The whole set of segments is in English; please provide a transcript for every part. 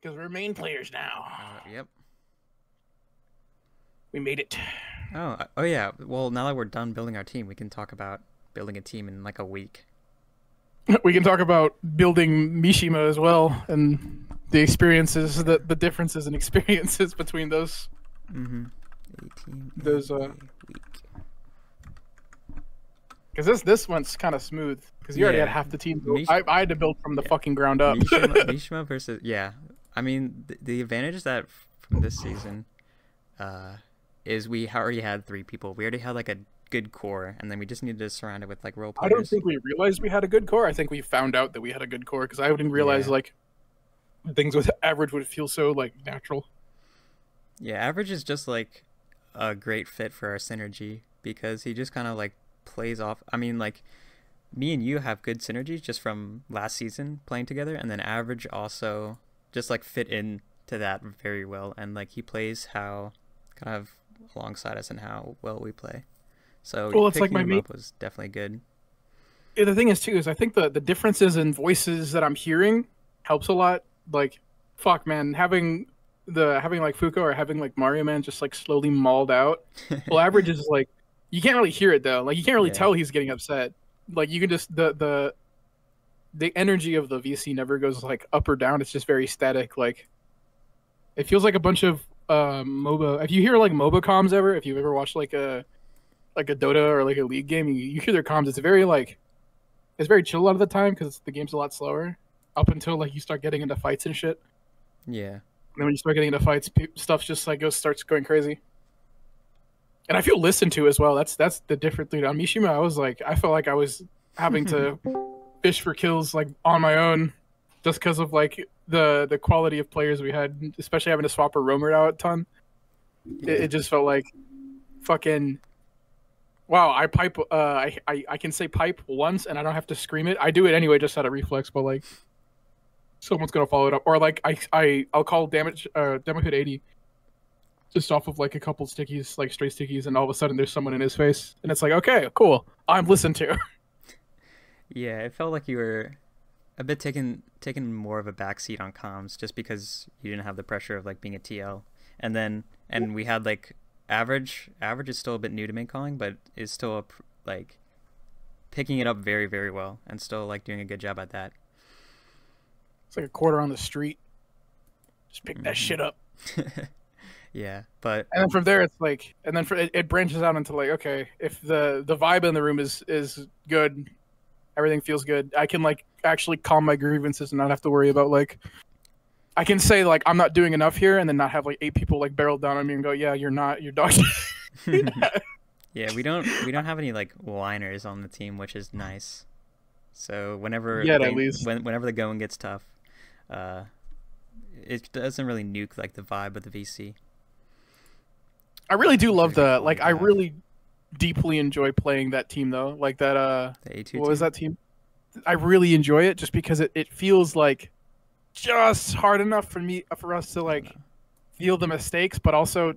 Because we're main players now. Yep. We made it. Oh yeah. Well, now that we're done building our team, we can talk about building a team in like a week. We can talk about building Mishima as well and the experiences, the differences and experiences between those. Mm-hmm. 18 Those in a week. Because this one's kind of smooth. Because you already had half the team. I had to build from the fucking ground up. Mishima versus I mean, the advantage is that from this season, is we already had 3 people. We already had like a good core, and then we just needed to surround it with like role players. I don't think we realized we had a good core. I think we found out that we had a good core because I didn't realize like things with average would feel so like natural. Yeah, average is just like a great fit for our synergy because he just kind of like plays off. I mean, like me and you have good synergy just from last season playing together, and then average also just like fit in to that very well, and like he plays how kind of alongside us and how well we play. So well, it's like picking him up was definitely good. Yeah, the thing is too is I think the differences in voices that I'm hearing helps a lot. Like, fuck, man, having like Fuko or having like Mario Man just like slowly mauled out. Well, average is like you can't really hear it though. Like you can't really tell he's getting upset. Like you can just the energy of the VC never goes like up or down. It's just very static. Like it feels like a bunch of MOBA. If you hear like MOBA comms ever, if you've ever watched like a Dota or like a League game, you hear their comms. It's very like it's very chill a lot of the time because the game's a lot slower up until like you start getting into fights and shit. Yeah. And then when you start getting into fights, stuff just like starts going crazy. And I feel listened to as well. That's the different thing. On Mishima, I felt like I was having to fish for kills like on my own, just because of like the quality of players we had, especially having to swap a roamer out a ton. It just felt like fucking wow. I pipe. I can say pipe once and I don't have to scream it. I do it anyway, just out of reflex. But like someone's gonna follow it up, or like I'll call damage hit 80. Just off of like a couple stickies, like straight stickies, and all of a sudden there's someone in his face, and it's like, okay, cool, I'm listened to. Yeah, it felt like you were a bit taking more of a backseat on comms, just because you didn't have the pressure of like being a TL, and we had like average is still a bit new to main calling, but is still like picking it up very very well, and still like doing a good job at that. It's like a quarter on the street. Just pick that shit up. Yeah, but and then from there it's like, and then it branches out into like, okay, if the vibe in the room is good, everything feels good, I can like actually calm my grievances and not have to worry about like, I can say like I'm not doing enough here, and then not have like 8 people like barrel down on me and go, yeah, you're dog shit. Yeah, we don't have any like whiners on the team, which is nice. So whenever at least whenever the going gets tough, it doesn't really nuke like the vibe of the VC. I really do love the like. I really deeply enjoy playing that team though. Like that. The A2 what was that team? I really enjoy it just because it feels like just hard enough for us to like feel the mistakes, but also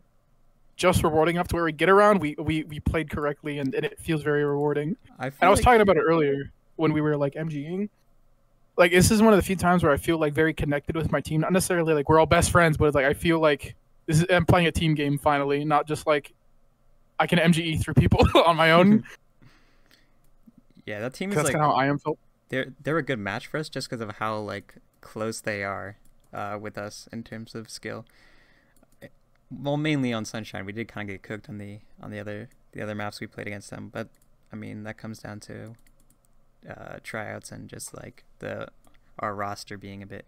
just rewarding enough to where we get around. We played correctly, and it feels very rewarding. And I was talking about it earlier when we were like MGing. Like this is one of the few times where I feel like very connected with my team. Not necessarily like we're all best friends, but it's like I feel like. I'm playing a team game finally, not just like I can MGE through people on my own. Yeah, that team is that's like kind of how I am felt. They're a good match for us just because of how like close they are with us in terms of skill. Well, mainly on Sunshine, we did kind of get cooked on the other maps we played against them, but I mean that comes down to tryouts and just like our roster being a bit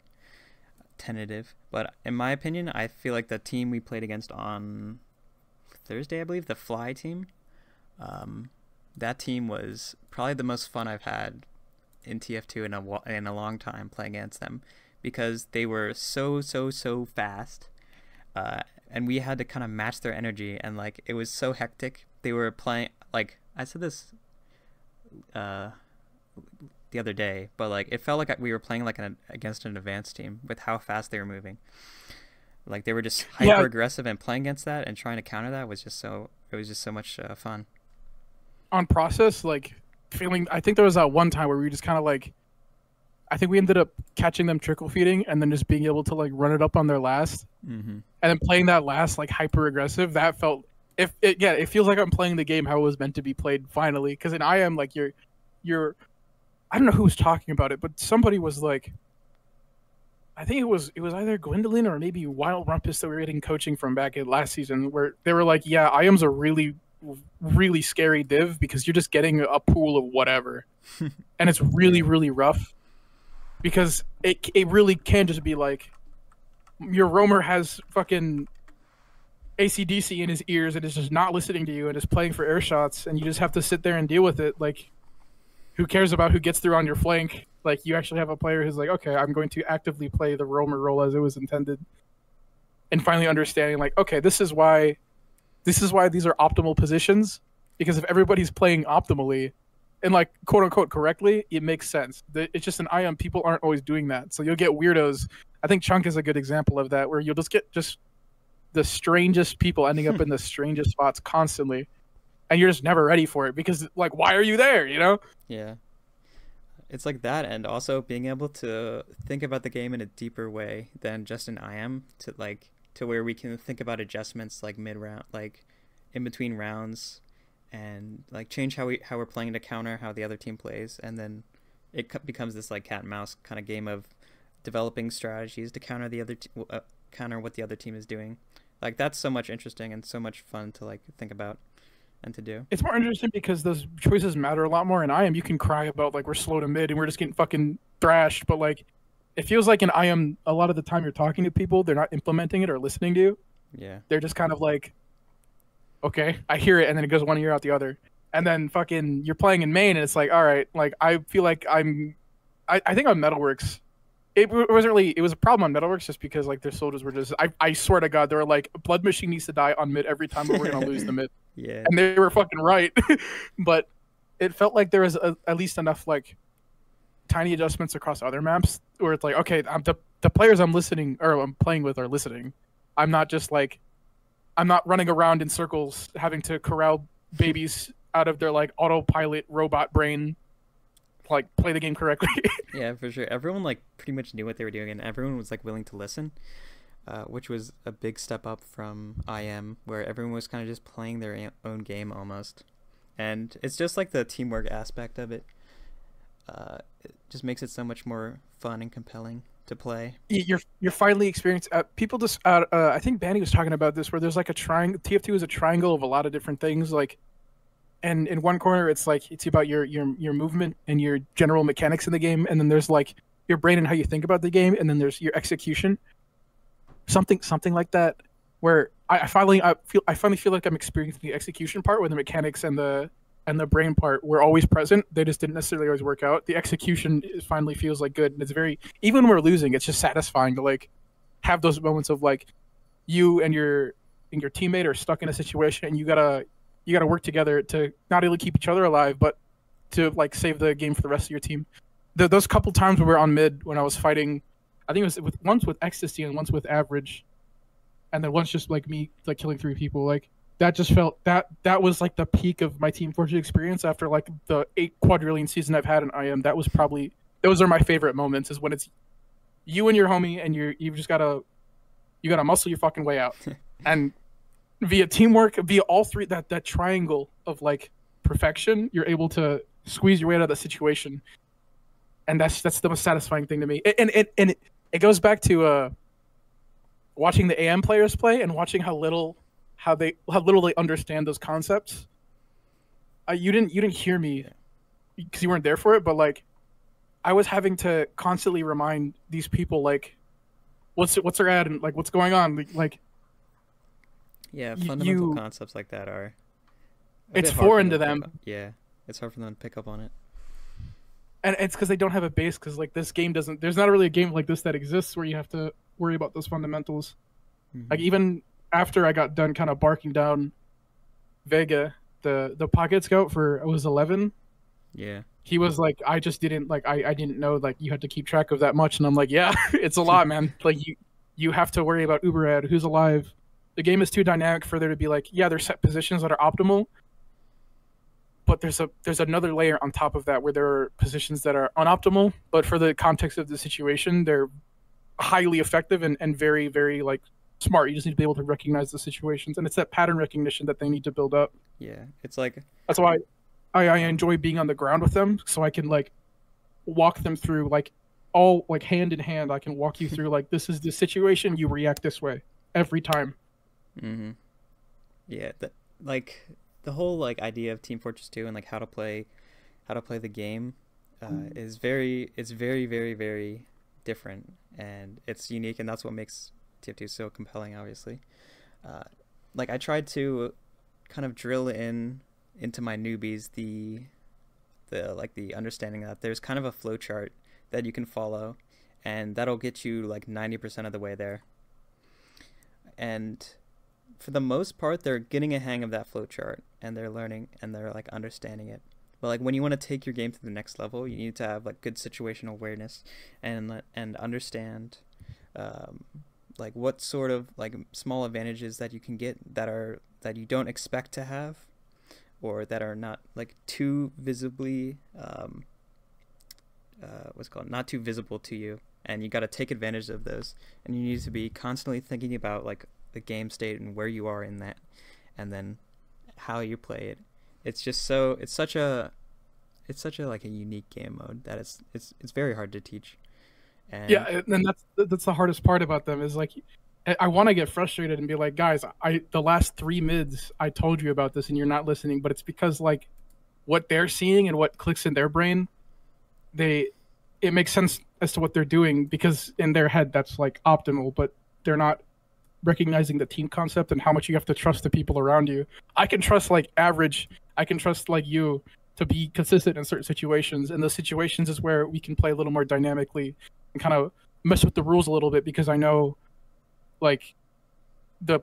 tentative. But in my opinion, I feel like the team we played against on Thursday, I believe, the Fly team, that team was probably the most fun I've had in TF2 in a long time playing against them, because they were so fast, and we had to kind of match their energy, and like it was so hectic. They were playing, like I said this the other day, but like it felt like we were playing like against an advanced team with how fast they were moving. Like they were just hyper aggressive, and playing against that and trying to counter that was just so much fun. On process, like feeling, I think there was that one time where we just kind of like, I think we ended up catching them trickle feeding and then just being able to like run it up on their last, and then playing that last like hyper aggressive. That felt it feels like I'm playing the game how it was meant to be played finally. Because in I am like you're I don't know who was talking about it, but somebody was like, I think it was either Gwendolyn or maybe Wild Rumpus that we were getting coaching from back in last season, where they were like, yeah, I am's a really really scary div because you're just getting a pool of whatever, and it's really really rough because it really can just be like your roamer has fucking ACDC in his ears and is just not listening to you and is playing for air shots, and you just have to sit there and deal with it. Like, who cares about who gets through on your flank? Like, you actually have a player who's like, okay, I'm going to actively play the roamer role as it was intended, and finally understanding like, okay, this is why these are optimal positions, because if everybody's playing optimally and like quote unquote correctly, it makes sense. It's just an IM, people aren't always doing that, so you'll get weirdos. I think Chunk is a good example of that, where you'll just get the strangest people ending up in the strangest spots constantly, and you're just never ready for it because like, why are you there, you know? Yeah, it's like that, and also being able to think about the game in a deeper way than just an IM, to where we can think about adjustments like mid round, like in between rounds, and like change how we're playing to counter how the other team plays, and then it becomes this like cat and mouse kind of game of developing strategies to counter the other counter what the other team is doing. Like, that's so much interesting and so much fun to like think about and to do. It's more interesting because those choices matter a lot more. In IM, you can cry about like we're slow to mid and we're just getting fucking thrashed, but like it feels like in IM a lot of the time you're talking to people, they're not implementing it or listening to you. Yeah. They're just kind of like, okay, I hear it, and then it goes one ear out the other. And then fucking you're playing in main and it's like, all right, like I feel like I think on Metalworks, it was a problem on Metalworks just because like their soldiers were just, I swear to God, they were like, Blood Machine needs to die on mid every time, but we're gonna lose the mid. Yeah. And they were fucking right. But it felt like there was at least enough like tiny adjustments across other maps where it's like, okay, the players I'm playing with are listening. I'm not just like, I'm not running around in circles having to corral babies out of their like autopilot robot brain, like play the game correctly. Yeah, for sure. Everyone like pretty much knew what they were doing, and everyone was like willing to listen, which was a big step up from IM, where everyone was kind of just playing their own game almost. And it's just like the teamwork aspect of it. It just makes it so much more fun and compelling to play. You're finally experiencing people just I think Banny was talking about this, where there's like a triangle. TF2 is a triangle of a lot of different things, like, and in one corner it's like it's about your movement and your general mechanics in the game, and then there's like your brain and how you think about the game, and then there's your execution, something like that, where I finally feel like I'm experiencing the execution part, where the mechanics and the brain part were always present. They just didn't necessarily always work out. The execution finally feels like good, and it's very, even when we're losing, it's just satisfying to like have those moments of like you and your teammate are stuck in a situation, and you gotta work together to not only keep each other alive, but to like save the game for the rest of your team. Those couple times we were on mid when I was fighting, I think it was once with Ecstasy and once with Average, and then once just like me like killing 3 people, like that just felt that was like the peak of my Team Fortress experience after like the 8 quadrillion season I've had in IM. That was probably, those are my favorite moments, is when it's you and your homie and you've just gotta muscle your fucking way out. And via teamwork, via all three, that triangle of like perfection, you're able to squeeze your way out of the situation. And that's the most satisfying thing to me. And it goes back to watching the AM players play and watching how little they understand those concepts. You didn't hear me because you weren't there for it, but like I was having to constantly remind these people like what's their ad and like what's going on, like yeah, fundamental concepts like that are it's foreign to them. Yeah, it's hard for them to pick up on it. And it's because they don't have a base, because like this game doesn't, there's not really a game like this that exists where you have to worry about those fundamentals. Mm-hmm. Like even after I got done kind of barking down Vega, the pocket scout for it was 11. Yeah. He was like, I just didn't like, I didn't know like you had to keep track of that much. And I'm like, yeah, it's a lot, man. Like you have to worry about Uberad, who's alive. The game is too dynamic for there to be like, yeah, there's set positions that are optimal. but there's another layer on top of that where there are positions that are unoptimal, but for the context of the situation, they're highly effective and very, very like smart. You just need to be able to recognize the situations, and it's that pattern recognition that they need to build up. Yeah, it's like That's why I enjoy being on the ground with them, so I can like walk them through like all like hand in hand. I can walk you through like this is the situation. You react this way every time. mm-hmm. Yeah, like the whole like idea of Team Fortress 2 and like how to play the game is very very very different, and it's unique, and that's what makes TF2 so compelling, obviously. Uh, like I tried to kind of drill into my newbies the like the understanding that there's kind of a flow chart that you can follow, and that'll get you like 90% of the way there. And for the most part, they're getting a hang of that flow chart, and they're learning, and they're like understanding it. But like when you want to take your game to the next level, you need to have like good situational awareness and understand um, like what sort of like small advantages that you can get that you don't expect to have, or that are not like too visibly what's it called, not too visible to you, and you got to take advantage of those, and you need to be constantly thinking about like the game state and where you are in that, and then how you play it. It's such a like a unique game mode that it's very hard to teach. And Yeah, and that's the hardest part about them is like I want to get frustrated and be like, guys, I the last three mids I told you about this and you're not listening, but it's because like what they're seeing and what clicks in their brain, it makes sense as to what they're doing because in their head that's like optimal, but they're not recognizing the team concept and how much you have to trust the people around you. I can trust like average, I can trust like you to be consistent in certain situations, and those situations is where we can play a little more dynamically and kind of mess with the rules a little bit because I know like the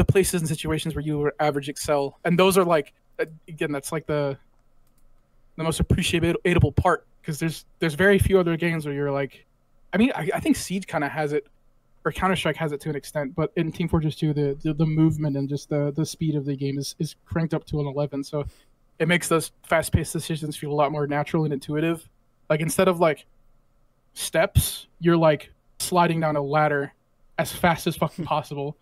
places and situations where you or average excel, and those are like again that's like the most appreciable part because there's very few other games where you're like, I mean I think Siege kind of has it or Counter-Strike has it to an extent, but in Team Fortress 2 the movement and just the speed of the game is cranked up to an 11, so it makes those fast-paced decisions feel a lot more natural and intuitive. Like instead of like steps, you're like sliding down a ladder as fast as fucking possible.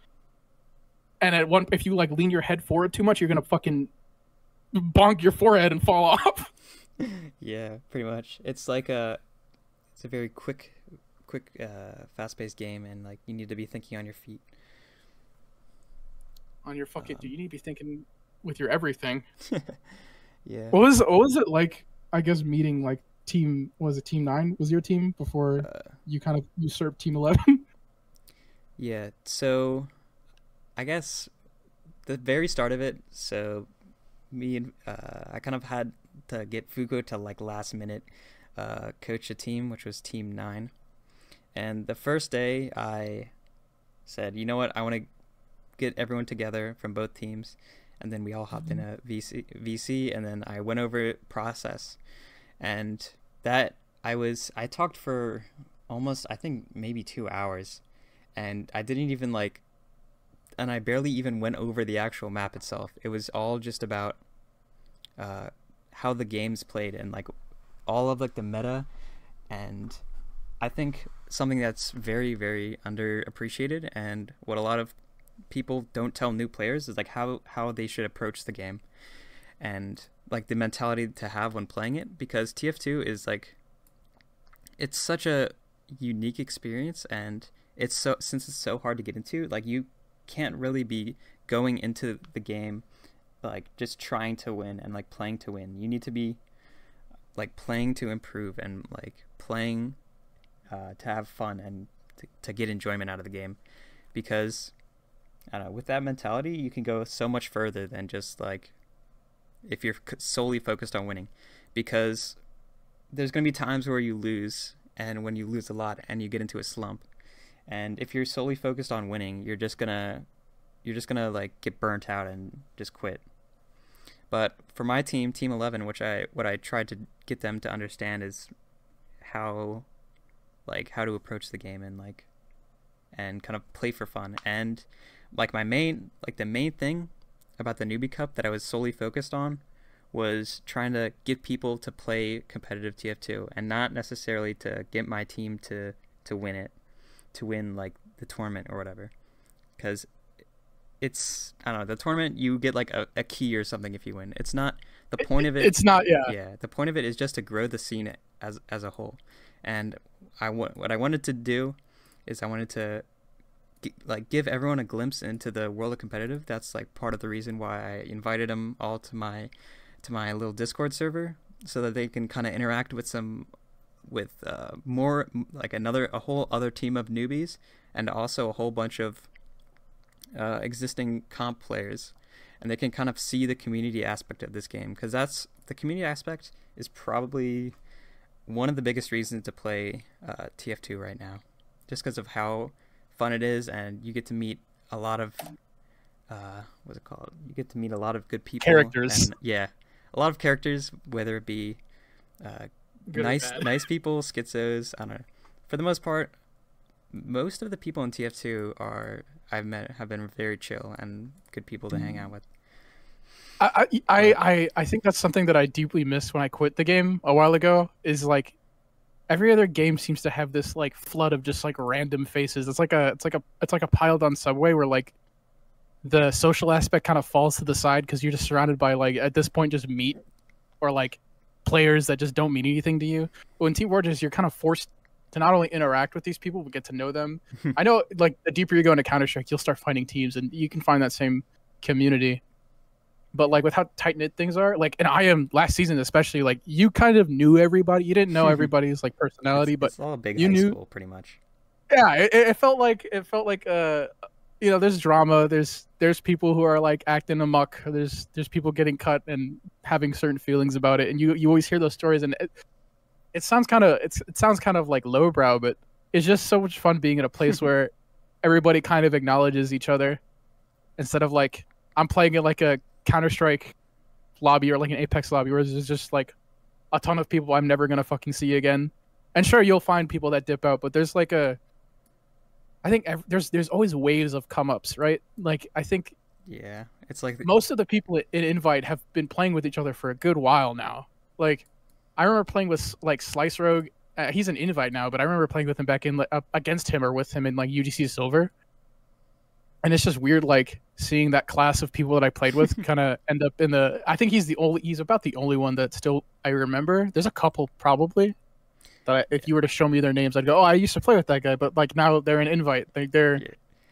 And if you like lean your head forward too much, you're gonna fucking bonk your forehead and fall off. yeah, pretty much. It's a very quick, fast-paced game, and like you need to be thinking on your feet. On your fucking, dude, you need to be thinking with your everything. Yeah. What was it like? I guess meeting like Team 9 was your team before you kind of usurped Team 11. Yeah. So, I guess the very start of it. So, me and I kind of had to get Fugo to like last minute coach a team, which was Team 9. And the first day, I said, you know what, I want to get everyone together from both teams, and then we all hopped in a VC, and then I went over process, and that I talked for almost, I think maybe 2 hours, and I didn't even like, and I barely even went over the actual map itself. It was all just about how the game's played and like all of like the meta, and I think something that's very very underappreciated and what a lot of people don't tell new players is like how they should approach the game and like the mentality to have when playing it, because TF2 is like, it's such a unique experience, and since it's so hard to get into, like you can't really be going into the game like just trying to win and like playing to win. You need to be like playing to improve and like playing to have fun and to get enjoyment out of the game, because I don't know, with that mentality you can go so much further than just like if you're solely focused on winning, because there's going to be times where you lose, and when you lose a lot and you get into a slump, and if you're solely focused on winning, you're just gonna like get burnt out and just quit. But for my team, Team 11, what I tried to get them to understand is how to approach the game and kind of play for fun. And like the main thing about the Newbie Cup that I was solely focused on was trying to get people to play competitive TF2 and not necessarily to get my team to win it, to win like the tournament or whatever. Because it's, I don't know, the tournament you get like a key or something if you win. It's not the point of it. It's not, yeah. Yeah, the point of it is just to grow the scene as a whole. And what I wanted to do is I wanted to like give everyone a glimpse into the world of competitive. That's like part of the reason why I invited them all to my little Discord server, so that they can kind of interact with more like a whole other team of newbies, and also a whole bunch of existing comp players, and they can kind of see the community aspect of this game, because the community aspect is probably one of the biggest reasons to play TF2 right now, just because of how fun it is, and you get to meet a lot of what's it called? You get to meet a lot of good people, characters. and, yeah, a lot of characters, whether it be nice people, schizos. I don't know. For the most part, most of the people in TF2 I've met have been very chill and good people to hang out with. I think that's something that I deeply missed when I quit the game a while ago. Is like every other game seems to have this like flood of just like random faces. It's like a piled on subway where like the social aspect kind of falls to the side because you're just surrounded by like at this point just meat or like players that just don't mean anything to you. But in Team Fortress, you're kind of forced to not only interact with these people but get to know them. I know like the deeper you go into Counter-Strike, you'll start finding teams and you can find that same community. But like with how tight knit things are, like and I am last season especially, like you kind of knew everybody. You didn't know everybody's like personality, but it's all a big you high knew school pretty much. Yeah, it felt like you know, there's drama. There's people who are like acting amok. There's people getting cut and having certain feelings about it, and you always hear those stories, and it sounds kind of like lowbrow, but it's just so much fun being in a place where everybody kind of acknowledges each other instead of like I'm playing in like a Counter-Strike lobby or like an Apex lobby where there's just like a ton of people I'm never gonna fucking see again. And sure, you'll find people that dip out, but there's like I think there's always waves of come ups, right? Like I think yeah, it's like most of the people in Invite have been playing with each other for a good while now. Like I remember playing with like Slice Rogue. He's an Invite now, but I remember playing with him back in against him or with him in like UGC Silver. And it's just weird, like seeing that class of people that I played with kind of end up in the. I think he's about the only one that still I remember. There's a couple probably that if you were to show me their names, I'd go, oh, I used to play with that guy, but like now they're an Invite. They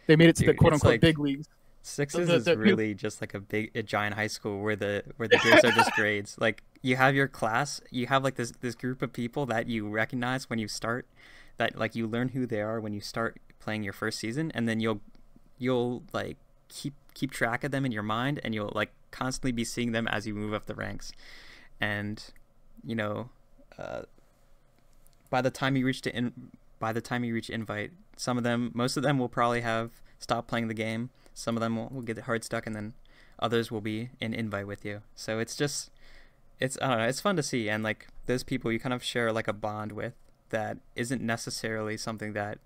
made it to the quote unquote like, big leagues. Sixes is really just like a giant high school where the grades are just grades. Like you have your class, you have like this group of people that you recognize when you start, that like you learn who they are when you start playing your first season, and then you'll like keep track of them in your mind, and you'll like constantly be seeing them as you move up the ranks. And you know, by the time you reach Invite, most of them will probably have stopped playing the game. Some of them will get hard stuck, and then others will be in Invite with you. So it's I don't know, it's fun to see, and like those people you kind of share like a bond with that isn't necessarily something that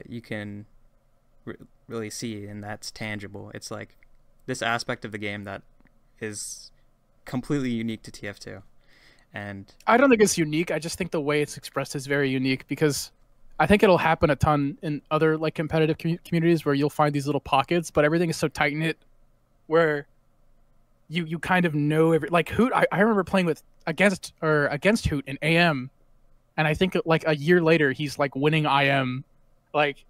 you can really see and that's tangible. It's like this aspect of the game that is completely unique to TF2. And I don't think it's unique. I just think the way it's expressed is very unique, because I think it'll happen a ton in other like competitive communities where you'll find these little pockets, but everything is so tight knit where you kind of know like Hoot. I remember playing with against Hoot in AM, and I think like a year later he's like winning IM. Like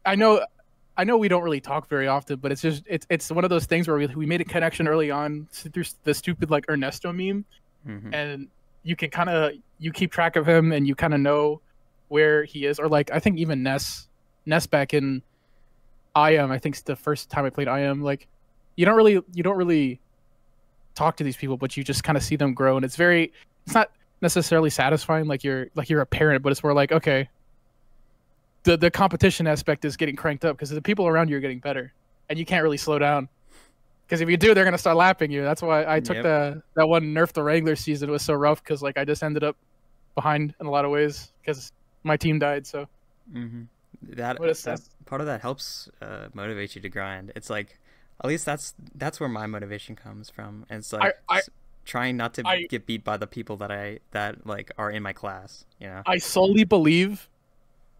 I know we don't really talk very often, but it's just it's one of those things where we made a connection early on through the stupid like Ernesto meme, and you can you keep track of him and you kind of know where he is. Or like I think even Ness back in IM, I think the first time I played IM, like you don't really talk to these people, but you just kind of see them grow, and it's not necessarily satisfying like you're a parent, but it's more like, okay, the competition aspect is getting cranked up because the people around you are getting better, and you can't really slow down, because if you do, they're gonna start lapping you. That's why I took that one Nerf the Wrangler season. It was so rough because like I just ended up behind in a lot of ways because my team died. So that part of that helps motivate you to grind. It's like At least that's where my motivation comes from. And it's I like I trying not to I get beat by the people that like are in my class, you know. I solely believe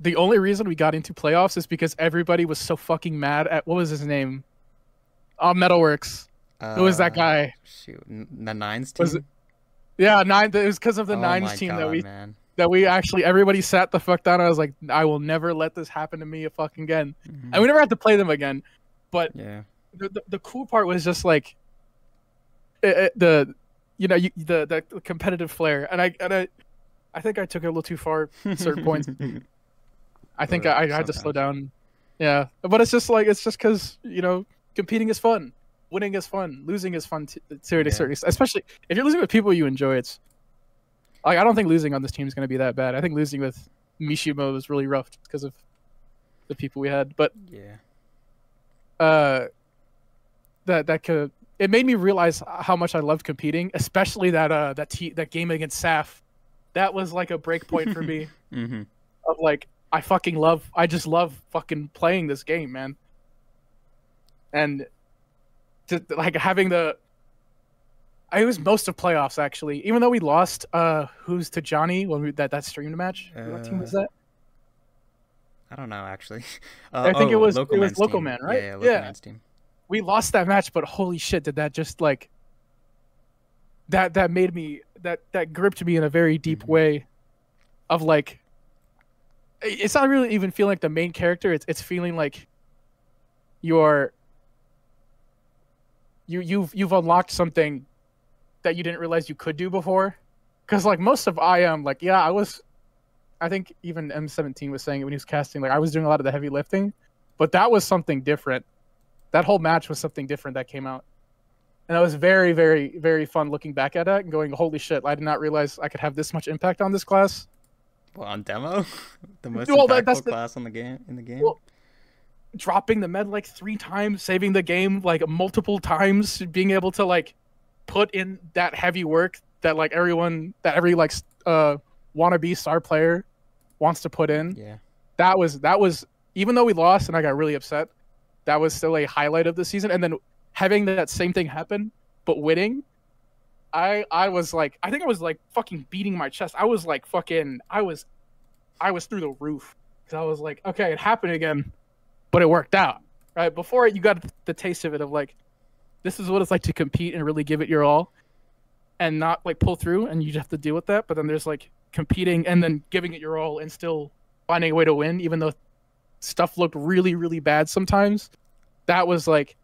the only reason we got into playoffs is because everybody was so fucking mad at what was his name? Metalworks. Who was that guy? Shoot, the nines Was it? team. Yeah, nine. It was because of the Oh nines my team god, man. that we actually everybody sat the fuck down. I was like, I will never let this happen to me a fucking again. And Hmm. we never had to play them again. But Yeah. the cool part was just like the the competitive flair, and I think I took it a little too far at certain points. I think I had to slow Sometimes. down. Yeah, but it's just like it's just because competing is fun, winning is fun, losing is fun to a Yeah. certain extent. Especially if you're losing with people you enjoy. It's like I don't think losing on this team is going to be that bad. I think losing with Mishimo was really rough because of the people we had. But Yeah. uh, that could it made me realize how much I loved competing, especially that game against Saf. That was like a break point for me Hmm. of like I just love fucking playing this game, man. And to, like having I was most of playoffs actually, even though we lost who's to Johnny when that streamed match. What team was that? I don't know actually. I think Local it was Man's Local team. Man, Yeah, right? yeah, Local Yeah. Man's team. We lost that match, but holy shit, did that just like that made me that gripped me in a very deep Hmm. way of like it's not really even feeling like the main character, it's feeling like you're you've unlocked something that you didn't realize you could do before. Because like most of I am like yeah I think even M17 was saying it when he was casting like I was doing a lot of the heavy lifting, but that was something different. That whole match was something different that came out, and that was very very very fun looking back at it and going holy shit I did not realize I could have this much impact on this class. Well, on demo, the most Well that's impactful the class on the game in the game. well, dropping the med like 3 times, saving the game like multiple times, being able to like put in that heavy work that like every like wannabe star player wants to put in. Yeah. That was even though we lost and I got really upset, that was still a highlight of the season. And then having that same thing happen, but winning, I was like I think I was like fucking beating my chest. I was like fucking I was through the roof because I was like okay it happened again, but it worked out. Right before it, you got the taste of it of like this is what it's like to compete and really give it your all and not like pull through and you just have to deal with that. But then there's like competing and then giving it your all and still finding a way to win, even though stuff looked really, really bad sometimes. That was like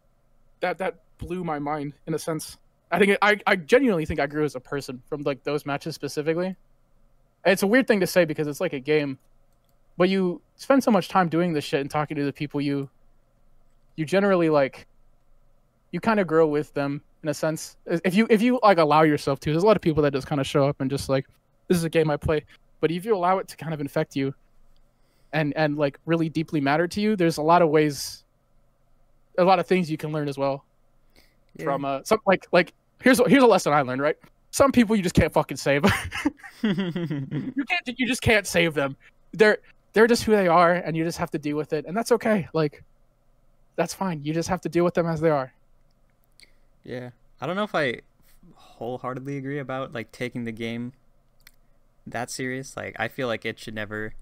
that blew my mind in a sense. I think I genuinely think I grew as a person from like those matches specifically. And it's a weird thing to say because it's like a game, but you spend so much time doing this shit and talking to the people you generally like you kind of grow with them in a sense. If you like allow yourself to, there's a lot of people that just kind of show up and just like, this is a game I play. But if you allow it to kind of infect you and like really deeply matter to you, there's a lot of ways, a lot of things you can learn as well Yeah. from some like here's a lesson I learned, right? Some people you just can't fucking save. You just can't save them. They're just who they are, and you just have to deal with it, and that's okay. Like that's fine. You just have to deal with them as they are. Yeah. I don't know if I wholeheartedly agree about like taking the game that serious. Like I feel like it should never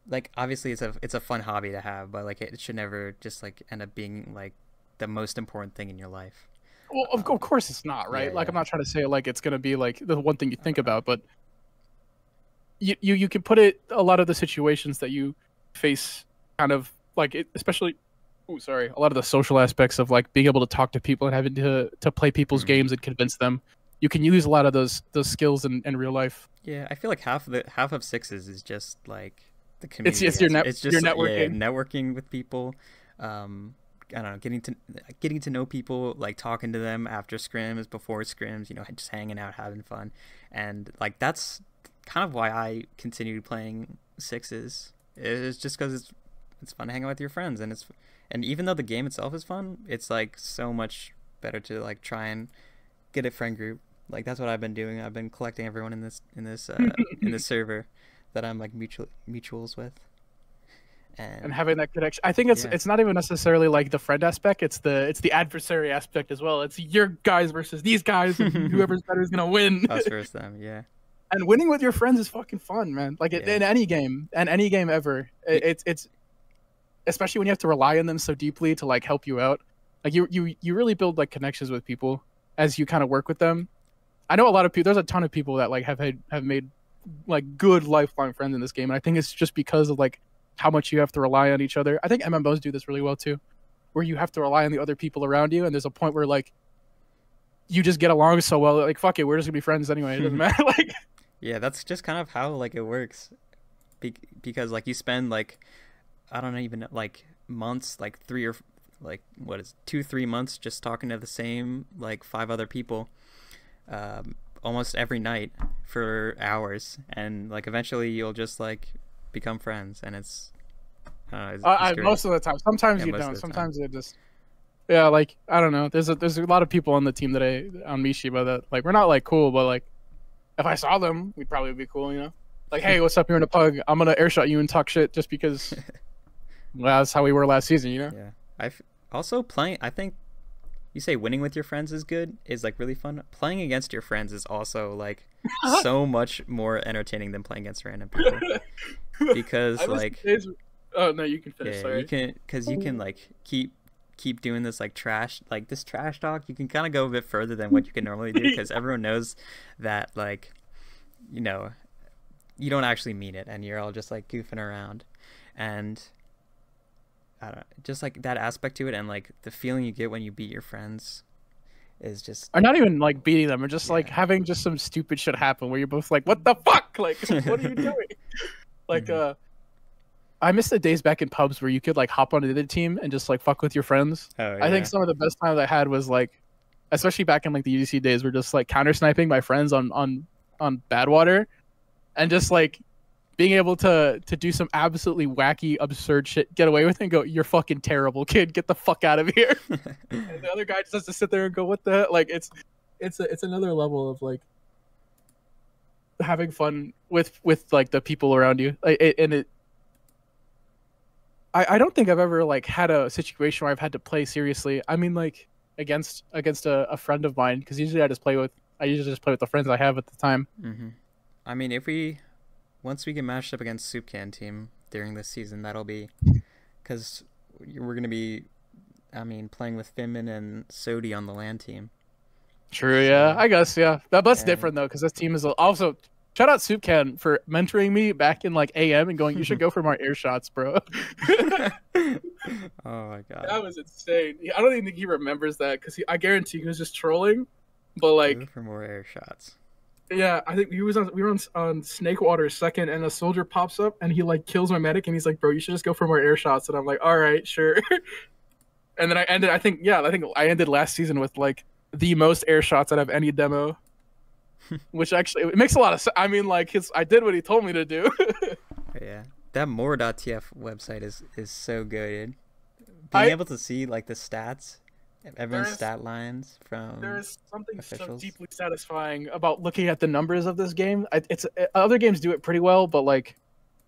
like obviously it's a fun hobby to have, but like it should never just like end up being like the most important thing in your life. Well, of course it's not, right? Yeah, Like yeah. I'm not trying to say like it's gonna be like the one thing you think about, but you can put it a lot of the situations that you face kind of like it, especially oh sorry a lot of the social aspects of like being able to talk to people and having to play people's Mhm. games and convince them. You can use a lot of those skills in real life. Yeah, I feel like half of sixes is just like the It's community. just your It's your just yeah, networking. networking with people. I don't know, getting to know people, like talking to them after scrims, before scrims, you know, just hanging out, having fun, and like that's kind of why I continued playing sixes. It's just because it's fun to hang out with your friends, and even though the game itself is fun, it's like so much better to like try and get a friend group. Like that's what I've been doing. I've been collecting everyone in this in this server that I'm like mutuals with. and And having that connection. I think yeah. it's not even necessarily like the friend aspect. It's the adversary aspect as well. It's your guys versus these guys, and whoever's better is gonna win. Us versus them, yeah. And winning with your friends is fucking fun, man. Like Yeah. in any game, and any game ever. It's especially when you have to rely on them so deeply to like help you out. Like you really build like connections with people as you kind of work with them. I know a lot of people. There's a ton of people that like have made like good lifelong friends in this game, and I think it's just because of like how much you have to rely on each other. I think MMOs do this really well too, where you have to rely on the other people around you, and there's a point where like you just get along so well. Like fuck it, we're just gonna be friends anyway. It doesn't matter. Like Yeah, that's just kind of how like it works. Because like you spend like I don't even like months, like 2-3 months just talking to the same like 5 other people almost every night for hours, and like eventually you'll just like become friends, and it's great. most of the time. Sometimes Yeah, you most of don't. the time. Sometimes it just yeah. Like I don't know. There's a lot of people on the team that on Mishiba that like we're not like cool, but like if I saw them, we'd probably be cool, you know. Like, hey, what's up? You're in a pug. I'm gonna airshot you and talk shit just because. Well, that's how we were last season, you know. Yeah, also playing. I think you say winning with your friends is good, is like really fun. Playing against your friends is also like so much more entertaining than playing against random people. Because like oh no, you can finish. yeah, Sorry. you can, because you can like keep doing this like this trash talk. You can kind of go a bit further than what you can normally do, because everyone knows that like you know you don't actually mean it, and you're all just like goofing around, and I don't know, just like that aspect to it, and like the feeling you get when you beat your friends is just. Or not even like beating them, or just like Yeah. having just some stupid shit happen where you're both like, "What the fuck? Like, what are you doing?" Like, I miss the days back in pubs where you could like hop onto the other team and just like fuck with your friends. Oh, I think yeah. some of the best times I had was like, especially back in like the UDC days, were just like counter sniping my friends on Badwater, and just like being able to do some absolutely wacky, absurd shit, get away with it, and go, "You're fucking terrible, kid. Get the fuck out of here." And the other guy just has to sit there and go, "What the hell?" Like it's another level of like having fun with like the people around you. I don't think I've ever like had a situation where I've had to play seriously. I mean, like against a friend of mine, because usually I just play with the friends I have at the time. Mm-hmm. I mean, once we get matched up against Soup Can team during this season, that'll be because we're gonna be, I mean, playing with Finman and Sodi on the LAN team. True, yeah, I guess, yeah. That's And different though, because this team is also. Shout out Soup Can for mentoring me back in like AM and going, "You should go for more air shots, bro." Oh my god, That was insane. I don't even think he remembers that, because I guarantee he was just trolling. But like, go for more air shots. yeah, I think we were on Snakewater second, and a soldier pops up and he like kills my medic, and he's like, "Bro, you should just go for more air shots." And I'm like, "All right, sure." And then I ended. I think I ended last season with like the most air shots out of any demo, which actually it makes a lot of sense. I mean, like I did what he told me to do. Yeah, that more.tf website is so good. Being able to see like the stats, everyone's stat lines from There's something officials. so deeply satisfying about looking at the numbers of this game. Other games do it pretty well, but like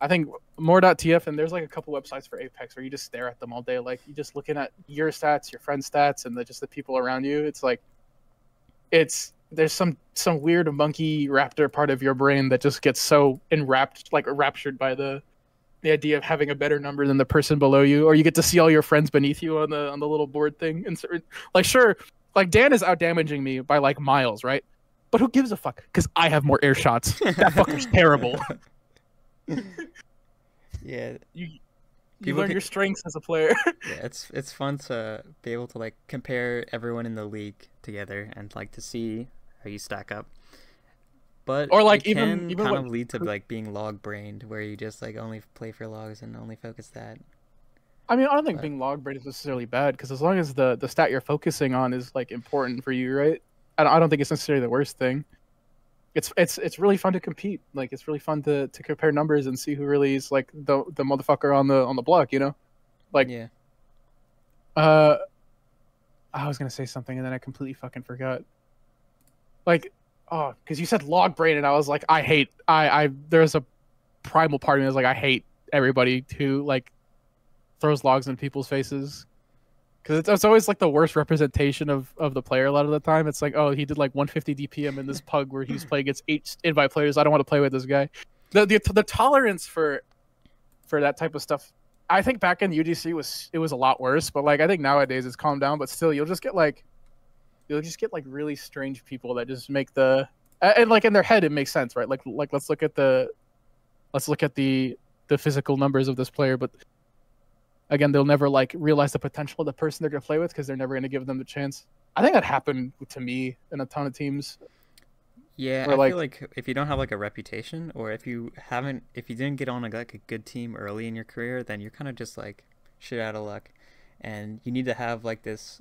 I think more.tf, and there's like a couple websites for Apex where you just stare at them all day. Like you just looking at your stats, your friend's stats, and just the people around you. It's like there's some weird monkey raptor part of your brain that just gets so enraptured by the idea of having a better number than the person below you, or you get to see all your friends beneath you on the little board thing. And like, sure, like Dan is out damaging me by like miles, right? But who gives a fuck? Because I have more air shots. That fucker's terrible. Yeah, you learn your strengths as a player. Yeah, it's fun to be able to like compare everyone in the league together and like to see how you stack up. But or like it can even kind of lead to like being log brained, where you just like only play for logs and only focus that. I mean, I don't think being log brained is necessarily bad, because as long as the stat you're focusing on is like important for you, right? I don't think it's necessarily the worst thing. It's really fun to compete. Like it's really fun to compare numbers and see who really is like the motherfucker on the block, you know? Like yeah. I was gonna say something and then I completely fucking forgot. Like, oh, because you said log brain and I was like, I hate. There's a primal part of me that's like, I hate everybody who like throws logs in people's faces. Because it's always like the worst representation of the player a lot of the time. It's like, oh, he did like 150 DPM in this pug where he's playing against 8 invite players. I don't want to play with this guy. The tolerance for that type of stuff, I think back in UGC was a lot worse. But like I think nowadays it's calmed down. But still, you'll just get like really strange people that just make the and like in their head it makes sense, right? Like let's look at the physical numbers of this player, but again, they'll never like realize the potential of the person they're gonna play with because they're never gonna give them the chance. I think that happened to me in a ton of teams. Yeah, I feel like if you don't have like a reputation, or if you didn't get on like a good team early in your career, then you're kind of just like shit out of luck, and you need to have like this.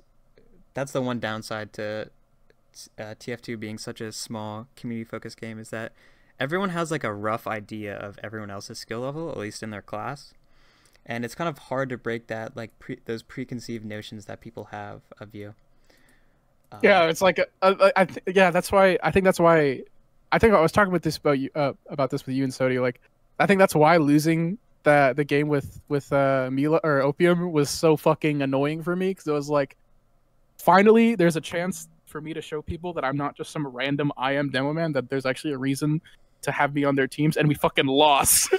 That's the one downside to TF2 being such a small community-focused game, is that everyone has like a rough idea of everyone else's skill level, at least in their class. And it's kind of hard to break that, like those preconceived notions that people have of you. Yeah, it's like that's why I think I was talking about this with you and Sodi. Like, I think that's why losing the game with Mila or Opium was so fucking annoying for me, because it was like, finally there's a chance for me to show people that I'm not just some random IM demo man, that there's actually a reason to have me on their teams, and we fucking lost.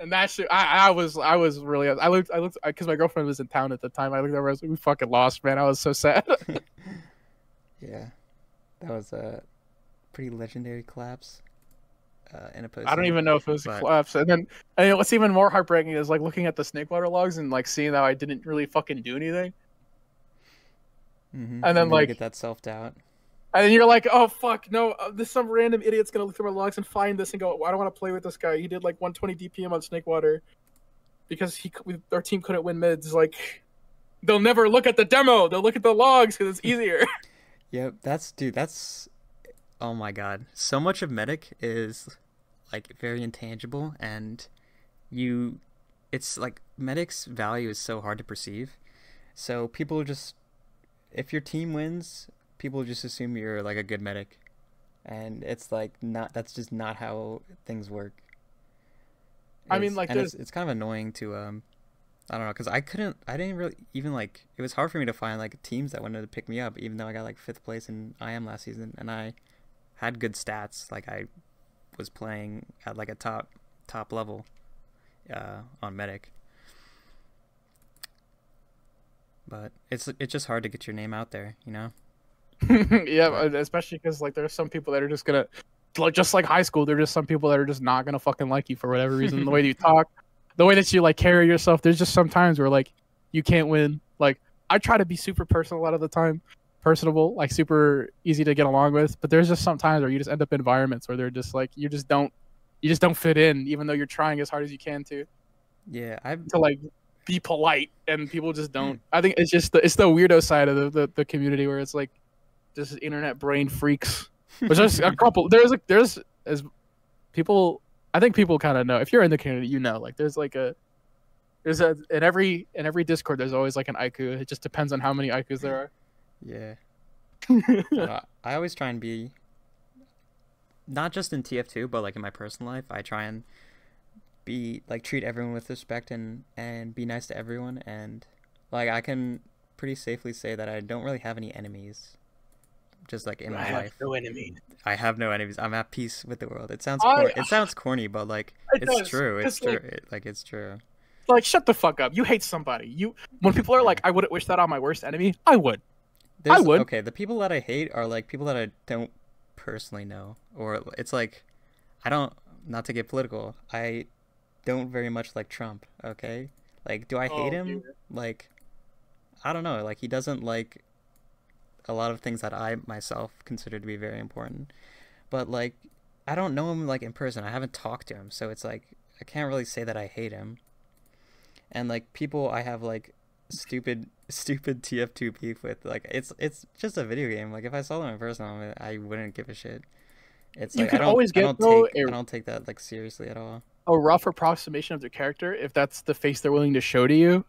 And that shit, I was really, I looked because my girlfriend was in town at the time. I looked over, I was like, we fucking lost, man. I was so sad. Yeah, that was a pretty legendary collapse. In a post. I don't even know if it was a collapse. And then what's even more heartbreaking is like looking at the Snakewater logs and like seeing how I didn't really fucking do anything. Mm-hmm. And then like you get that self-doubt. And then you're like, oh fuck, no, this some random idiot's gonna look through my logs and find this and go, I don't want to play with this guy. He did like 120 DPM on Snakewater because our team couldn't win mids. Like, they'll never look at the demo. They'll look at the logs because it's easier. Yeah, that's oh my god. So much of Medic is like very intangible, and it's like Medic's value is so hard to perceive. So people just, if your team wins, people just assume you're like a good medic, and it's like that's just not how things work. I mean, like, it's kind of annoying to I don't know, because I didn't really even like, it was hard for me to find like teams that wanted to pick me up, even though I got like 5th place in IM last season, and I had good stats. Like, I was playing at like a top level on medic. But it's just hard to get your name out there, you know? Yeah, especially because like there's some people that are just gonna, like, just like high school, there's just some people that are just not gonna fucking like you for whatever reason. The way that you talk, the way that you like carry yourself, there's just some times where like you can't win. Like, I try to be super personal a lot of the time, personable, like super easy to get along with, but there's just some times where you just end up in environments where they're just like, you just don't fit in, even though you're trying as hard as you can to. Yeah, to like be polite, and people just don't. I think it's just it's the weirdo side of the community where it's like just internet brain freaks. Which there's a couple. There's as people. I think people kind of know, if you're in the community, you know. Like there's in every Discord there's always like an IQ. It just depends on how many IQs there are. Yeah. I always try and be, not just in TF2, but like in my personal life, I try and be like, treat everyone with respect and be nice to everyone, and like I can pretty safely say that I don't really have any enemies. Just like in my life, no enemies. I have no enemies. I'm at peace with the world. It sounds corny, but like it's true. It's true. It's true. Like, shut the fuck up. You hate somebody. When people are like, I wouldn't wish that on my worst enemy, I would. I would. Okay, the people that I hate are like people that I don't personally know, or it's like, I don't, not to get political, I don't very much like Trump. Okay, like, do I hate him? Dude. Like, I don't know. Like, he doesn't like a lot of things that I myself consider to be very important, but like, I don't know him like in person. I haven't talked to him, so it's like I can't really say that I hate him. And like, people I have like stupid TF2 beef with, like, it's just a video game. Like, if I saw them in person, I wouldn't give a shit. It's like, I don't take that like seriously at all. A rough approximation of their character, if that's the face they're willing to show to you.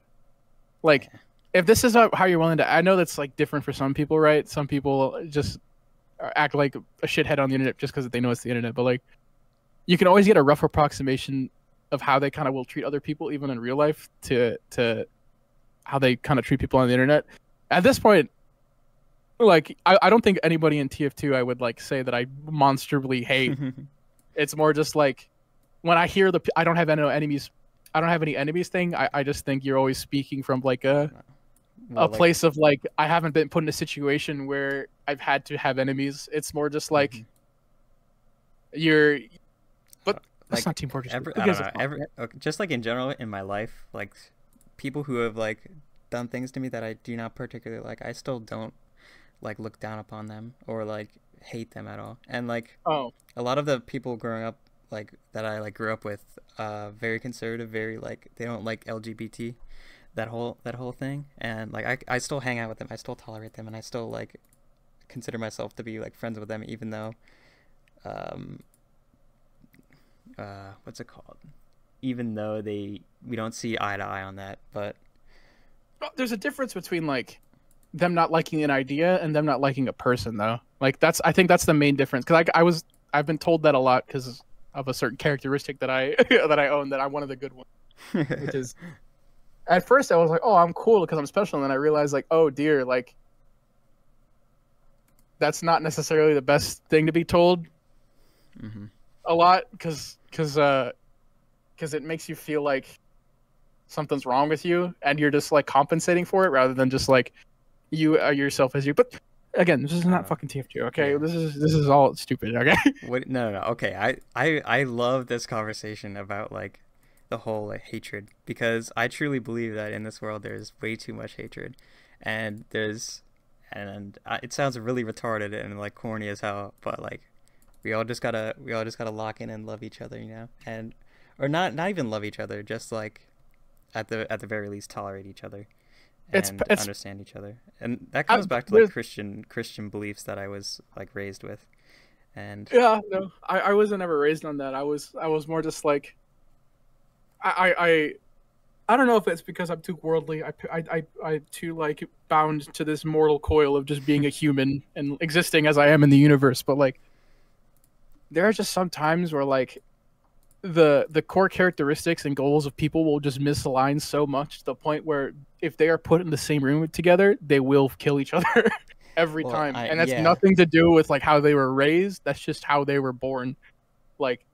Like, yeah. If this is how you're willing to, I know that's like different for some people, right? Some people just act like a shithead on the internet just because they know it's the internet, but like, you can always get a rough approximation of how they kind of will treat other people, even in real life, to how they kind of treat people on the internet. At this point, like I don't think anybody in TF2 I would like say that I monstrably hate. It's more just like when I hear I don't have any enemies. I don't have any enemies thing. I just think you're always speaking from like a place of like I haven't been put in a situation where I've had to have enemies. It's more just like you're, but that's not Team Fortress. I don't know. Just like in general in my life, like people who have like done things to me that I do not particularly like, I still don't like look down upon them or like hate them at all. And like a lot of the people growing up like that I like grew up with, very conservative, very like they don't like LGBT, that whole thing. And like I still hang out with them, I still tolerate them, and I still like consider myself to be like friends with them, even though what's it called? Even though we don't see eye to eye on that, but there's a difference between like them not liking an idea and them not liking a person, though. Like I think that's the main difference. Because I've been told that a lot because of a certain characteristic that I that I own, that I'm one of the good ones. Which is, at first I was like, oh, I'm cool because I'm special, and then I realized like, oh dear, like that's not necessarily the best thing to be told. A lot because it makes you feel like something's wrong with you, and you're just like compensating for it rather than just like you are yourself as you. But again, this is not fucking TF2, okay? Yeah. This is all stupid, okay? No. Okay, I love this conversation about like the whole like hatred, because I truly believe that in this world there's way too much hatred, and it sounds really retarded and like corny as hell, but like we all just gotta lock in and love each other, you know, and or not even love each other, just like at the very least tolerate each other. And it's understand each other, and that comes back to like Christian beliefs that I was like raised with, and yeah, no, I wasn't ever raised on that. I was more just like, I don't know if it's because I'm too worldly. I too like bound to this mortal coil of just being a human and existing as I am in the universe. But like, there are just some times where like the core characteristics and goals of people will just misalign so much to the point where if they are put in the same room together, they will kill each other every time. And that's nothing to do with like how they were raised. That's just how they were born. Like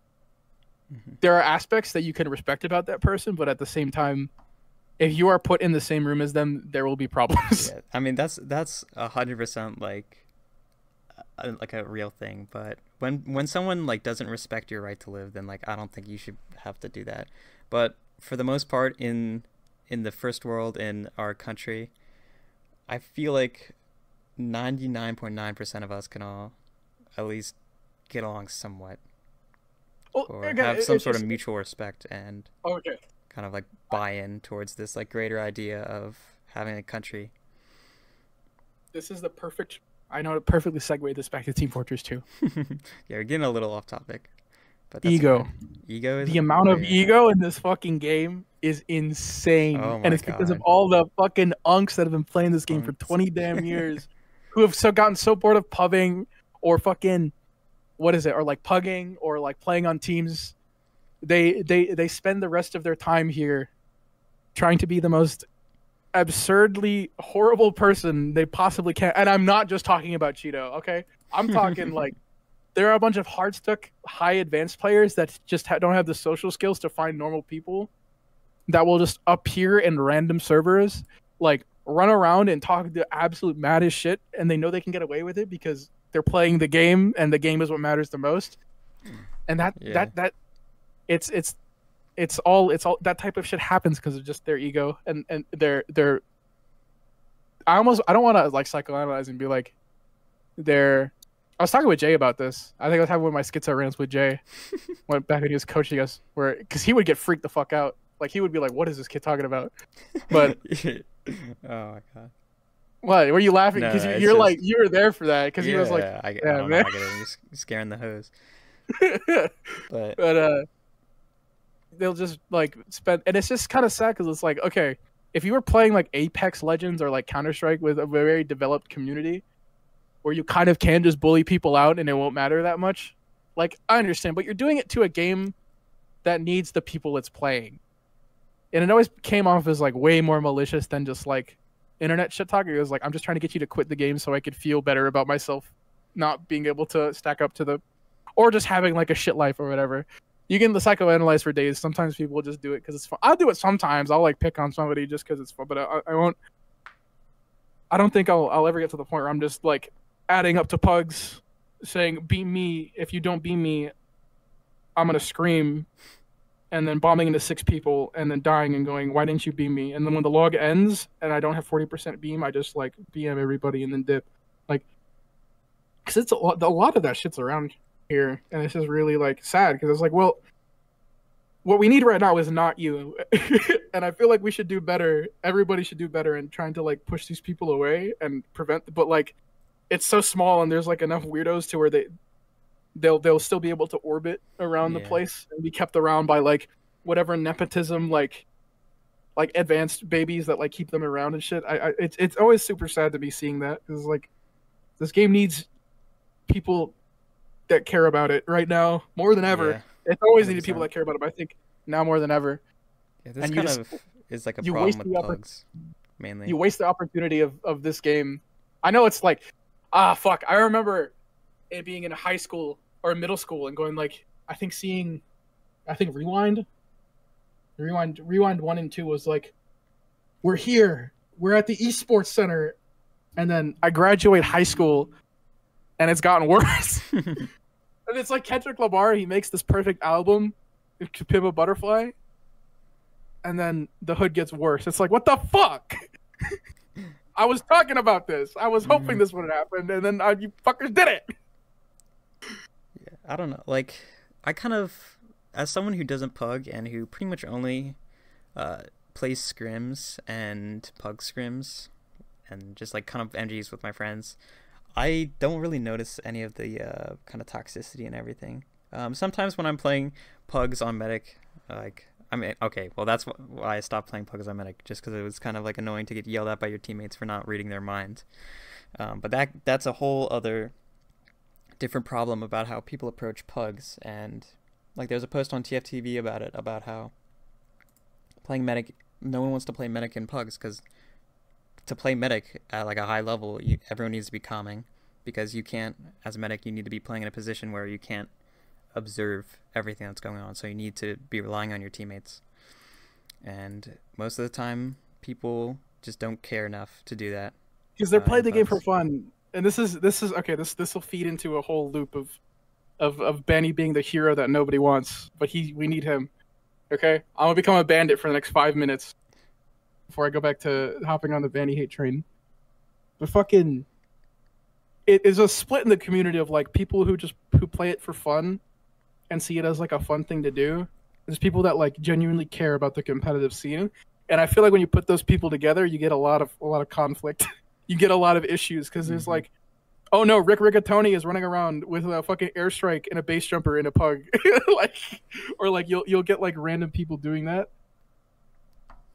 there are aspects that you can respect about that person, but at the same time, if you are put in the same room as them, there will be problems. Yeah. I mean, that's 100% like a real thing. But when someone like doesn't respect your right to live, then like I don't think you should have to do that. But for the most part, in the first world, in our country, I feel like 99.9% of us can all at least get along somewhat, or have some sort of mutual respect and kind of like buy in towards this like greater idea of having a country. This is the perfect. I know to perfectly segue this back to Team Fortress 2. Yeah, we're getting a little off topic. But that's ego. Okay. Ego is the amount of ego in this fucking game is insane. And it's because of all the fucking unks that have been playing this game for 20 damn years, who have gotten so bored of pubbing or fucking or like pugging or like playing on teams. They spend the rest of their time here trying to be the most absurdly horrible person they possibly can. And I'm not just talking about Cheeto, okay? I'm talking like there are a bunch of hard-stuck, high advanced players that just don't have the social skills to find normal people that will just appear in random servers, like run around and talk the absolute maddest shit, and they know they can get away with it because they're playing the game, and the game is what matters the most. And it's all that type of shit happens because of just their ego and their I don't want to like psychoanalyze and be like I was talking with Jay about this. I think I was having one of my schizo rants with Jay went back when he was coaching us, because he would get freaked the fuck out. Like he would be like, "What is this kid talking about?" But oh my god, what were you laughing? Because you're just... like you were there for that. Because he was like, I get it. You're scaring the hose. but they'll just like spend, and it's just kind of sad because it's like, okay, if you were playing like Apex Legends or like Counter-Strike with a very developed community where you kind of can just bully people out and it won't matter that much, like I understand, but you're doing it to a game that needs the people it's playing. And it always came off as like way more malicious than just like internet shit talk. It was like, I'm just trying to get you to quit the game so I could feel better about myself not being able to stack up to the, or just having like a shit life or whatever. You can psychoanalyze for days. Sometimes people will just do it because it's fun. I'll do it sometimes. I'll like pick on somebody just because it's fun, but I won't. I don't think I'll ever get to the point where I'm just like adding up to pugs, saying beat me. If you don't beat me, I'm gonna scream, and then bombing into 6 people and then dying and going, why didn't you beam me? And then when the log ends and I don't have 40% beam, I just like BM everybody and then dip, like, because it's a lot of that shit's around here, and it's just really like sad because it's like, well, what we need right now is not you. And I feel like we should do better. Everybody should do better in trying to like push these people away and prevent, but like it's so small and there's like enough weirdos to where they'll still be able to orbit around the place and be kept around by like whatever nepotism, like advanced babies that like keep them around and shit. It's always super sad to be seeing that, because like this game needs people that care about it right now more than ever. Yeah, it's always needed people that care about it, but I think now more than ever. Yeah, this kind of is like a problem with pugs, mainly. You waste the opportunity of this game. I know it's like, fuck. I remember it being in high school or middle school and going like, I think Rewind 1 and 2 was like, we're here, we're at the esports center, and then I graduate high school and it's gotten worse. And it's like Kendrick Lamar, he makes this perfect album, To Pimp a Butterfly, and then the hood gets worse. It's like, what the fuck? I was talking about this. I was hoping this would happen, and then you fuckers did it. Yeah, I don't know. Like, I kind of, as someone who doesn't pug and who pretty much only plays scrims and pug scrims and just like kind of MGs with my friends, I don't really notice any of the kind of toxicity and everything. Sometimes when I'm playing pugs on medic, like, I mean, okay, well, that's why I stopped playing pugs on medic, just because it was kind of like annoying to get yelled at by your teammates for not reading their mind. But that's a whole other different problem about how people approach pugs. And like, there's a post on TFTV about it, about how playing medic, no one wants to play medic in pugs, because to play medic at like a high level, everyone needs to be calming, because you can't, as a medic, you need to be playing in a position where you can't observe everything that's going on, so you need to be relying on your teammates. And most of the time, people just don't care enough to do that, because they're playing the game for fun. And this is okay. This will feed into a whole loop of Benny being the hero that nobody wants, but we need him. Okay, I'm gonna become a bandit for the next 5 minutes before I go back to hopping on the Banny hate train. But fucking, it is a split in the community of like people who play it for fun and see it as like a fun thing to do. There's people that like genuinely care about the competitive scene, and I feel like when you put those people together, you get a lot of conflict. You get a lot of issues, because there's like, oh no, Rick Rigatoni is running around with a fucking airstrike and a base jumper in a pug, like, or like you'll get like random people doing that.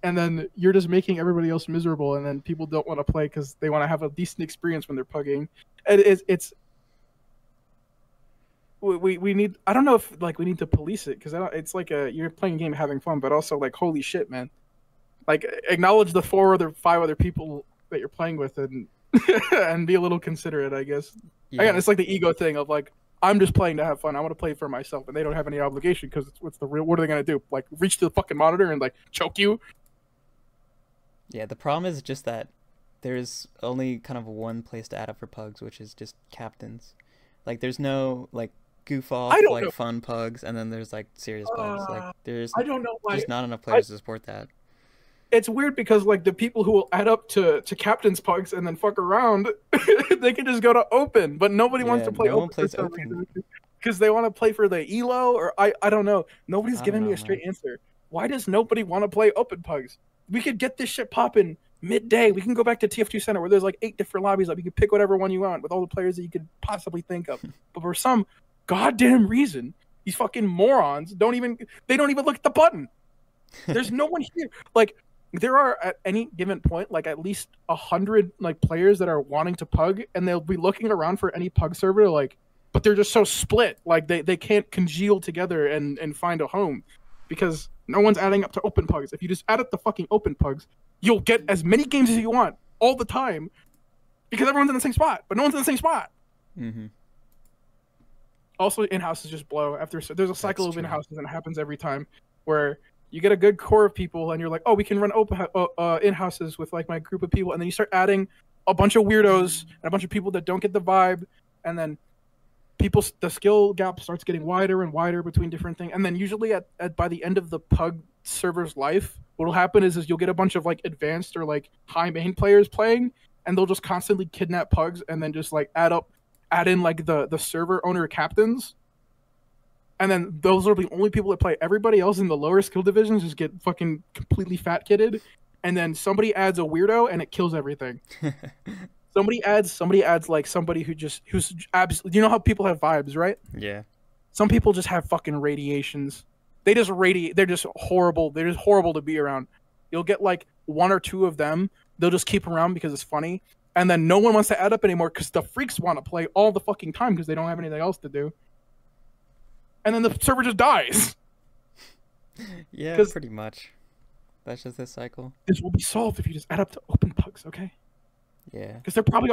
And then you're just making everybody else miserable, and then people don't want to play because they want to have a decent experience when they're pugging. And it's we need, I don't know if like we need to police it, because it's like you're playing a game having fun, but also like, holy shit, man, like acknowledge the 5 other people that you're playing with, and and be a little considerate, I guess. Yeah. Again, it's like the ego thing of like, I'm just playing to have fun. I want to play for myself, and they don't have any obligation, because what are they gonna do? Like reach to the fucking monitor and like choke you? Yeah, the problem is just that there's only kind of one place to add up for pugs, which is just captains. Like, there's no like goof off like fun pugs, and then there's like serious pugs. Like, there's I don't know why just not enough players to support that. It's weird, because like the people who will add up to captain's pugs and then fuck around, they can just go to open, but nobody wants to play no open. One plays open because they want to play for the elo, or I don't know. Nobody's giving me a straight answer. Why does nobody want to play open pugs? We could get this shit popping midday. We can go back to TF2 Center, where there's like 8 different lobbies. Like, you can pick whatever one you want with all the players that you could possibly think of. But for some goddamn reason, these fucking morons don't even look at the button. There's no one here. Like, there are at any given point like at least 100 like players that are wanting to pug, and they'll be looking around for any pug server, like, but they're just so split. Like, they can't congeal together and find a home. because no one's adding up to open pugs. If you just add up the fucking open pugs, you'll get as many games as you want all the time because everyone's in the same spot, but no one's in the same spot. Mm-hmm. Also, in-houses just blow. There's a cycle of in-houses, and it happens every time where you get a good core of people, and you're like, oh, we can run in-houses with like my group of people, and then you start adding a bunch of weirdos and a bunch of people that don't get the vibe, and then the skill gap starts getting wider and wider between different things, and then usually by the end of the pug server's life, what'll happen is you'll get a bunch of like advanced or like high main players playing, and they'll just constantly kidnap pugs and then just like add in like the server owner captains, and then those are the only people that play. Everybody else in the lower skill divisions just get fucking completely fat kitted, and then somebody adds a weirdo and it kills everything. somebody adds like somebody who's absolutely. You know how people have vibes, right? Yeah. Some people just have fucking radiations. They just radiate. They're just horrible. They're just horrible to be around. You'll get like one or two of them. They'll just keep around because it's funny. And then no one wants to add up anymore because the freaks want to play all the fucking time because they don't have anything else to do. And then the server just dies. Yeah, pretty much. That's just this cycle. This will be solved if you just add up to open pugs, okay? Yeah. Because they're probably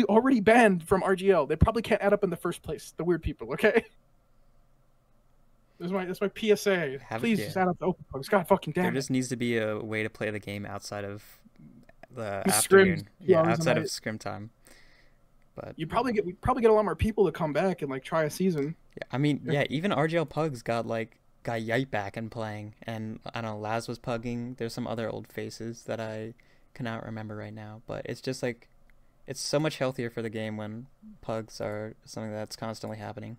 already banned from RGL. They probably can't add up in the first place. The weird people, okay? That's my PSA. Please just add up to open pugs. God fucking damn. There just needs to be a way to play the game outside of the afternoon. Yeah, outside of scrim time. But we probably get a lot more people to come back and like try a season. Yeah, I mean, yeah, even RGL pugs got Yite back and playing, and I don't know, Laz was pugging. There's some other old faces that I cannot remember right now, but it's just like it's so much healthier for the game when pugs are something that's constantly happening.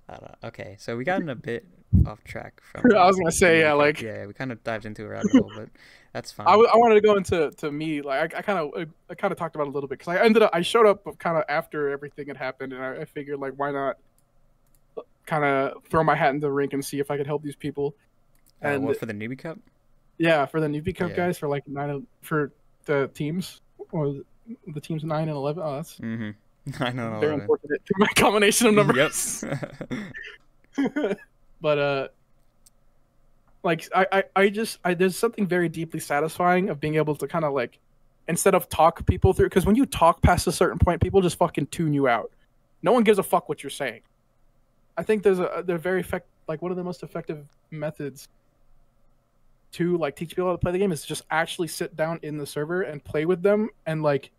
I don't know. Okay, so we got a bit off track from. I was gonna say, yeah, like we kind of dived into a rabbit hole, but that's fine. I wanted to go into me, like I kind of talked about it a little bit because I showed up kind of after everything had happened, and I figured like why not kind of throw my hat in the rink and see if I could help these people. And what, for the Newbie Cup? Yeah, for the Newbie Cup guys, for like for the teams, or the teams 9 and 11. Oh, that's. Mm-hmm. I know. Very unfortunate to my combination of numbers. Yep. But like there's something very deeply satisfying of being able to kind of like, instead of talk people through, because when you talk past a certain point, people just fucking tune you out. No one gives a fuck what you're saying. I think they're very one of the most effective methods to like teach people how to play the game is just actually sit down in the server and play with them, and like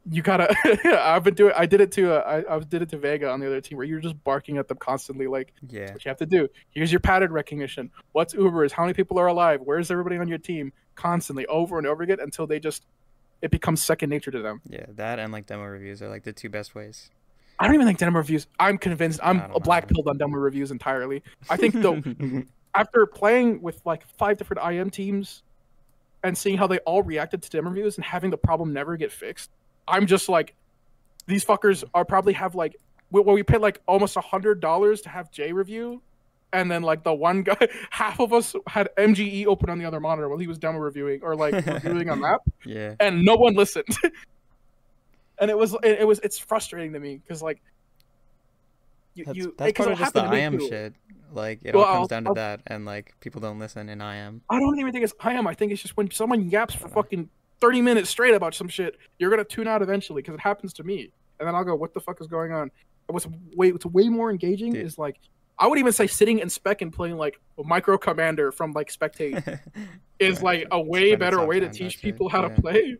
you gotta I did it to Vega on the other team, where you're just barking at them constantly, like, yeah, what you have to do. Here's your pattern recognition. What's Ubers? How many people are alive? Where's everybody on your team? Constantly, over and over again, until it becomes second nature to them. Yeah, that and like demo reviews are like the two best ways. I don't even think demo reviews. I'm convinced I'm a black pilled on demo reviews entirely. I think though, after playing with like 5 different IM teams and seeing how they all reacted to demo reviews and having the problem never get fixed, I'm just like, these fuckers are probably have like, we paid like almost $100 to have J review, and then like the one guy, half of us had MGE open on the other monitor while he was demo reviewing or like reviewing a map. Yeah. And no one listened. And it's frustrating to me because like that's part of just the IM shit. Like it all comes down to that, and like people don't listen in IM. I don't even think it's IM. I think it's just when someone yaps for fucking 30 minutes straight about some shit, you're gonna tune out eventually, because it happens to me, and then I'll go, what the fuck is going on? And what's way more engaging is like, I would even say sitting in spec and playing like a micro commander from like spectate is like a way better way to teach people how to play.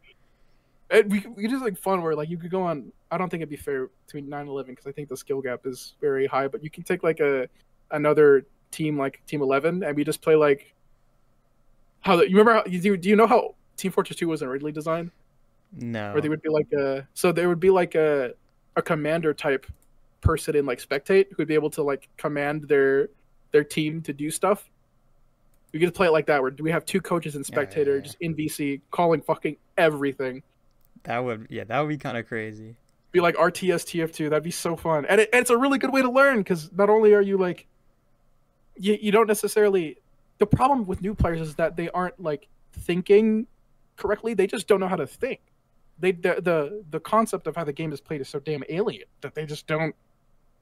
And we just like fun where like you could go on. I don't think it'd be fair between 9 and 11 because I think the skill gap is very high. But you can take like another team like Team 11 and we just play like you remember how do you know how Team Fortress 2 was originally designed? No. Where they would be like there would be like a commander type person in like spectate who would be able to like command their team to do stuff. We could play it like that, where we have 2 coaches in spectator, just in VC calling fucking everything. That would be kind of crazy. Be like RTS TF2. That'd be so fun, and it's a really good way to learn, because not only are you like, you don't necessarily. The problem with new players is that they aren't like thinking correctly. They just don't know how to think. the concept of how the game is played is so damn alien that they just don't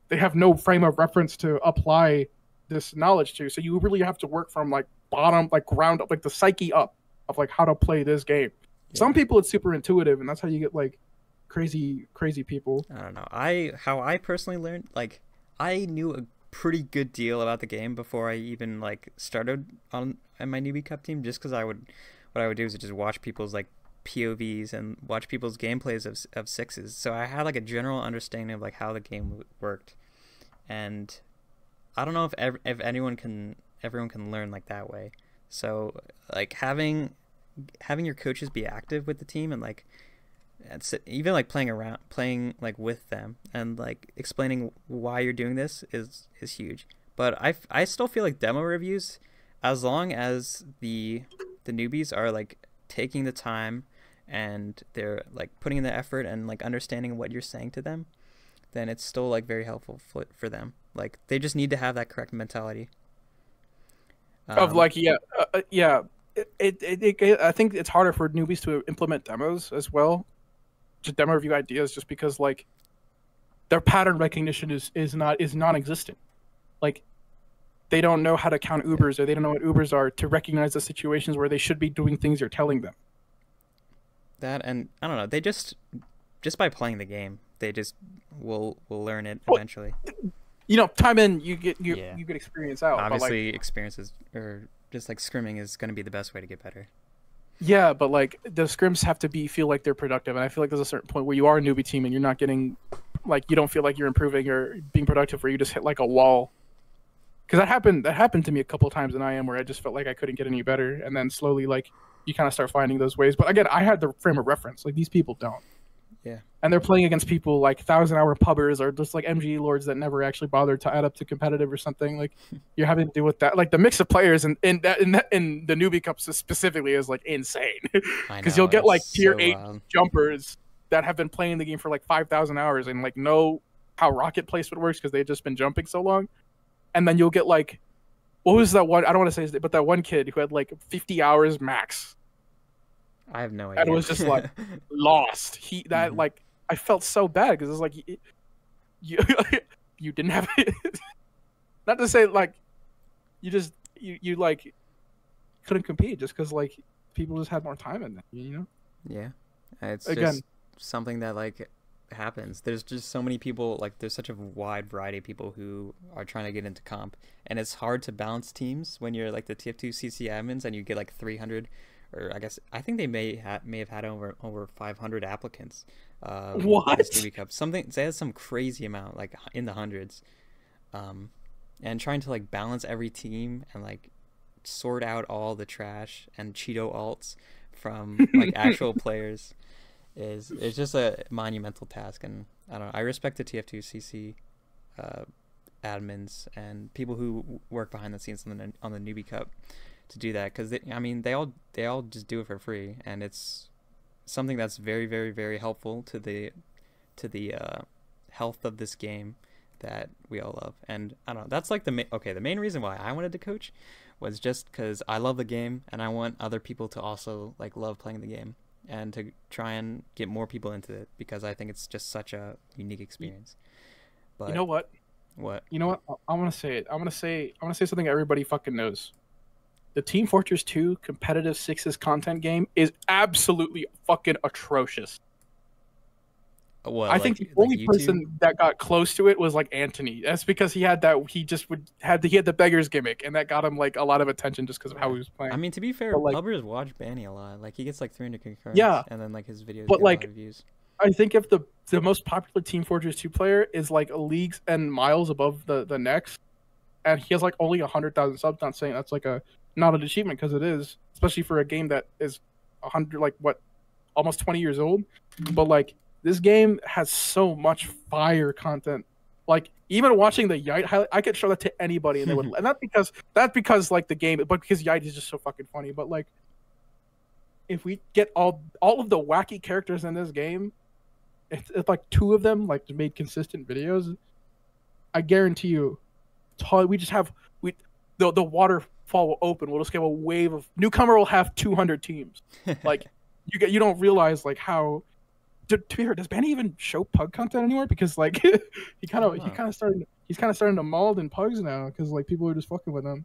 they have no frame of reference to apply this knowledge to. So you really have to work from like bottom, like ground up, like the psyche up of like how to play this game. Yeah. Some people it's super intuitive, and that's how you get like crazy people. I don't know. How I personally learned, like I knew a pretty good deal about the game before I even like started on my Newbie Cup team, just because what I would do is just watch people's like POVs and watch people's gameplays of sixes. So I had like a general understanding of like how the game worked, and I don't know if everyone can learn like that way. So like having your coaches be active with the team and like even like playing like with them and like explaining why you're doing this is huge. But I still feel like demo reviews, as long as the newbies are like taking the time and they're like putting in the effort and like understanding what you're saying to them, then it's still like very helpful for them. Like they just need to have that correct mentality of like I think it's harder for newbies to implement demos as well, just demo review ideas, just because like their pattern recognition is non-existent. Like they don't know how to count Ubers, or they don't know what Ubers are to recognize the situations where they should be doing things you're telling them. That, and I don't know, they just by playing the game, they just will learn it eventually. You know, time in, you get experience out. Obviously, like, experiences or just like scrimming is going to be the best way to get better. Yeah, but like the scrims have to feel like they're productive, and I feel like there's a certain point where you are a newbie team and you're not getting, like, you don't feel like you're improving or being productive, where you just hit like a wall. Because that happened to me a couple of times in IM, where I just felt like I couldn't get any better, and then slowly like you kind of start finding those ways. But again, I had the frame of reference. Like these people don't. Yeah. And they're playing against people like 1,000-hour pubbers or just like MG lords that never actually bothered to add up to competitive or something. Like you're having to deal with that. Like the mix of players in the Newbie Cups specifically is like insane. Because you'll get like tier 8 jumpers that have been playing the game for like 5,000 hours and like know how rocket placement works because they've just been jumping so long. And then you'll get like, what was that one? I don't want to say his name, but that one kid who had like 50 hours max. I have no idea. And it was just like lost. Like I felt so bad because it's like you didn't have it. Not to say like you like couldn't compete just because like people just had more time in that, you know? Yeah, it's just something that like happens. There's just so many people, like there's such a wide variety of people who are trying to get into comp, and it's hard to balance teams when you're like the TF2 CC admins and you get like 300. Or I think they may have had over 500 applicants. What? This Newbie Cup. Something, they had some crazy amount, like in the hundreds. And trying to like balance every team and like sort out all the trash and Cheeto alts from like actual players is just a monumental task. And I don't know, I respect the TF2 CC admins and people who work behind the scenes on the Newbie Cup to do that, because they all just do it for free, and it's something that's very, very, very helpful to the health of this game that we all love. And I don't know, that's like the main reason why I wanted to coach was just because I love the game and I want other people to also like love playing the game and to try and get more people into it, because I think it's just such a unique experience. But you know what? What? You know what? I want to say it. I want to say something everybody fucking knows. The Team Fortress 2 competitive sixes content game is absolutely fucking atrocious. What, I think the only person that got close to it was like Anthony. That's because he had the beggar's gimmick, and that got him like a lot of attention just because of how he was playing. I mean, to be fair, like, pubbers watch Banny a lot. Like he gets like 300 concurrents. Yeah, and then like his videos but get like, a lot of views. I think if the most popular Team Fortress 2 player is like leagues and miles above the next, and he has like only 100,000 subs, not saying that's like not an achievement, because it is, especially for a game that is 100, like what, almost 20 years old. But like this game has so much fire content. Like even watching the Yite highlight, I could show that to anybody and they would, and not because like the game, but because Yite is just so fucking funny. But like if we get all of the wacky characters in this game, if like 2 of them like made consistent videos, I guarantee you, the waterfall will open. We'll just get a wave of newcomer will have 200 teams. Like you don't realize like how To be fair, does Banny even show pug content anymore? Because like I don't know. he's kind of starting to maul in pugs now because like people are just fucking with him.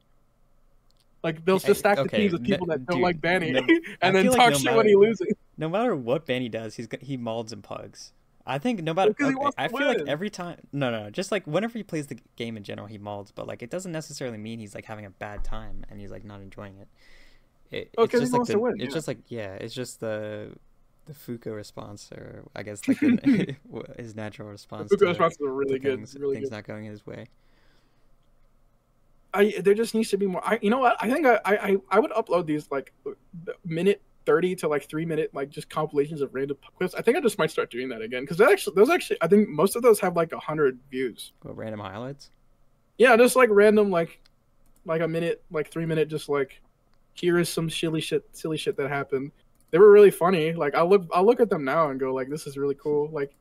Like they'll just stack the Okay, teams with people that don't dude, like Banny, no, I and then feel like talk shit when he loses. no matter what Benny does, he molds and pugs. I think no matter. Because he Okay, wants I to feel like win. every time. No. Just like whenever he plays the game in general, he molds. But like, it doesn't necessarily mean he's like having a bad time and he's like not enjoying it. Oh, It's because he just like wants to the. win. It's Yeah. just like yeah. It's just the Fuko response, or I guess like the, his natural The response Fuku responses are to really good, really things good. not going his way. There just needs to be more. You know what? I think I would upload these like minute 30 to like 3 minute like just compilations of random clips. I think I just might start doing that again because those actually I think most of those have like 100 views. What random highlights? Yeah, just like random like a minute, like 3 minute, just like here is some silly shit that happened. They were really funny. Like I'll look at them now and go like this is really cool. Like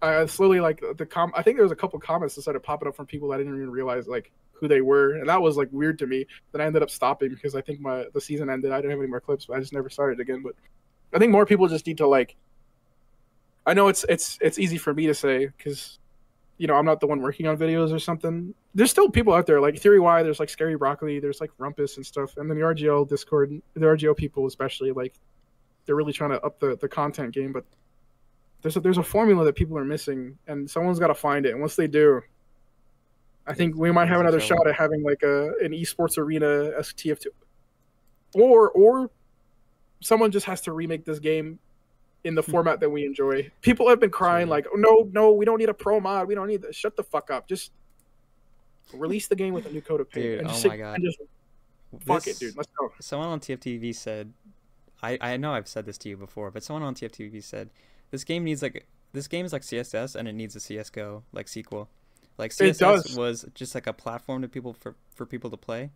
I slowly like I think there was a couple comments that started popping up from people that I didn't even realize like who they were, and that was like weird to me. Then I ended up stopping because I think the season ended. I didn't have any more clips, but I just never started again. But I think more people just need to like. I know it's easy for me to say because you know I'm not the one working on videos or something. There's still people out there like Theory Y. There's like Scary Broccoli. There's like Rumpus and stuff, and then the RGL Discord, the RGL people especially like they're really trying to up the content game, but there's a formula that people are missing, and someone's got to find it. And once they do, I think we might have another shot at having like an esports arena STF2, or someone just has to remake this game in the format that we enjoy. People have been crying like, oh, no, we don't need a pro mod. We don't need this. Shut the fuck up. Just release the game with a new code of paint. Dude, and just my god. And just fuck it, dude. Let's go. Someone on TFTV said, I know I've said this to you before, but someone on TFTV said this game is like CSS and it needs a CS:GO like sequel. Like CSS was just like a platform to people for people to play,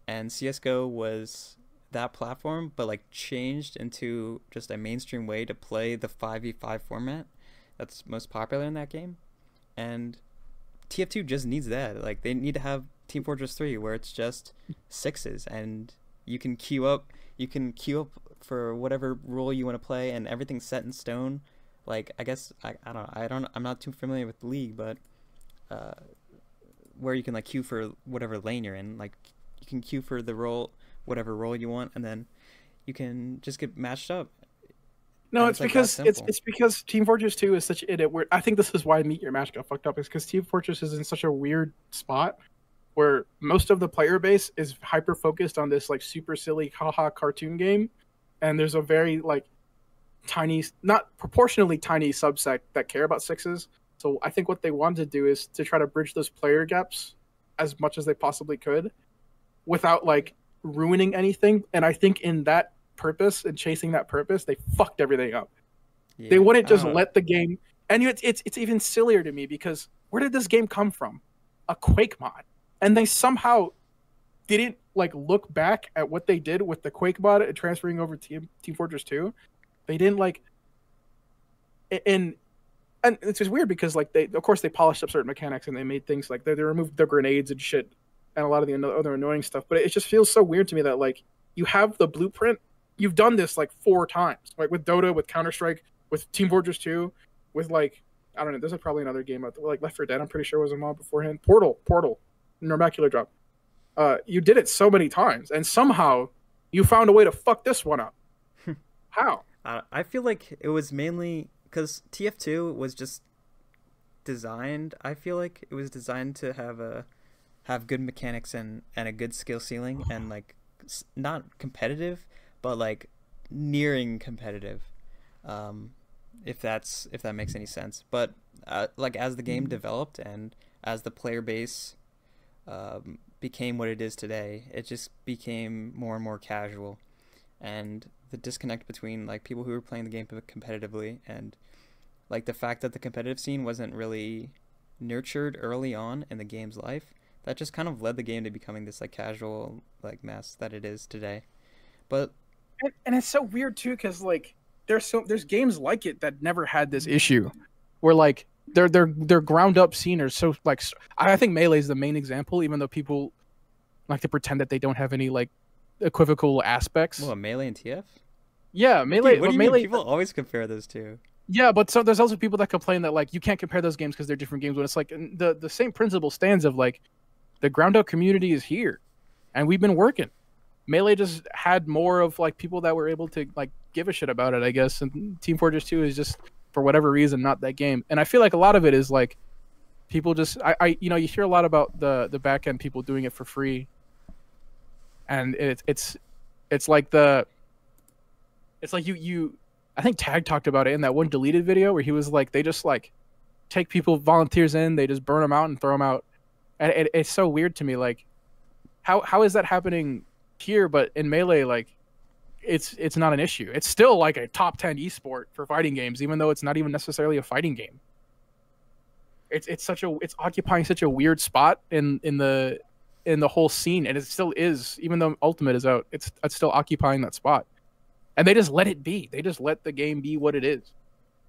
and CS:GO was that platform, but like changed into just a mainstream way to play the 5v5 format that's most popular in that game. And TF2 just needs that. Like they need to have Team Fortress 3 where it's just sixes and you can queue up for whatever role you want to play and everything's set in stone. Like I guess I'm not too familiar with the league, but where you can like queue for whatever lane you're in, like you can queue for the role, whatever role you want, and then you can just get matched up. No, it's because it's because Team Fortress 2 is such a weird. I think this is why Meet Your Match got fucked up. Is because Team Fortress is in such a weird spot where most of the player base is hyper focused on this like super silly haha cartoon game, and there's a very like tiny, not proportionally tiny subset that care about sixes. So I think what they wanted to do is to try to bridge those player gaps as much as they possibly could without like ruining anything. And I think in that purpose and chasing that purpose, they fucked everything up. Yeah, they wouldn't just let the game. And it's even sillier to me because where did this game come from? A Quake mod, and they somehow didn't like look back at what they did with the Quake mod and transferring over Team Fortress 2. They didn't like, and it's just weird because like they of course they polished up certain mechanics and they made things like they removed the grenades and shit and a lot of the other annoying stuff. But it just feels so weird to me that like you have the blueprint. You've done this like 4 times, like with Dota, with Counter-Strike, with Team Fortress 2, with like, I don't know, there's probably another game out there, like Left 4 Dead, I'm pretty sure was a mod beforehand. Portal, Normacular Drop. You did it so many times, and somehow you found a way to fuck this one up. How? I feel like it was mainly because TF2 was just designed. I feel like it was designed to have good mechanics and a good skill ceiling and like not competitive, but like nearing competitive, if that makes any sense. But like as the game developed and as the player base became what it is today, it just became more and more casual, and the disconnect between like people who were playing the game competitively and like the fact that the competitive scene wasn't really nurtured early on in the game's life, that just kind of led the game to becoming this like casual like mess that it is today. But and it's so weird too because like there's games like it that never had this issue where like their ground up scene are so like I think Melee is the main example, even though people like to pretend that they don't have any like equivocal aspects. Well, Melee and TF? Yeah, Dude, Melee, what do but you mean? Melee. People always compare those two. Yeah, but so there's also people that complain that like you can't compare those games because they're different games. When it's like the same principle stands of like the ground up community is here, and we've been working. Melee just had more of like people that were able to like give a shit about it, I guess. And Team Fortress 2 is just for whatever reason not that game. And I feel like a lot of it is like people just you hear a lot about the back end people doing it for free, and it's like you I think Tag talked about it in that one deleted video where he was like they just like take people volunteers in, they just burn them out and throw them out. And it's so weird to me, like how is that happening here, but in Melee like it's not an issue. It's still like a top 10 esport for fighting games, even though it's not even necessarily a fighting game. It's occupying such a weird spot in the whole scene, and it still is, even though Ultimate is out, it's still occupying that spot. And they just let it be. They just let the game be what it is.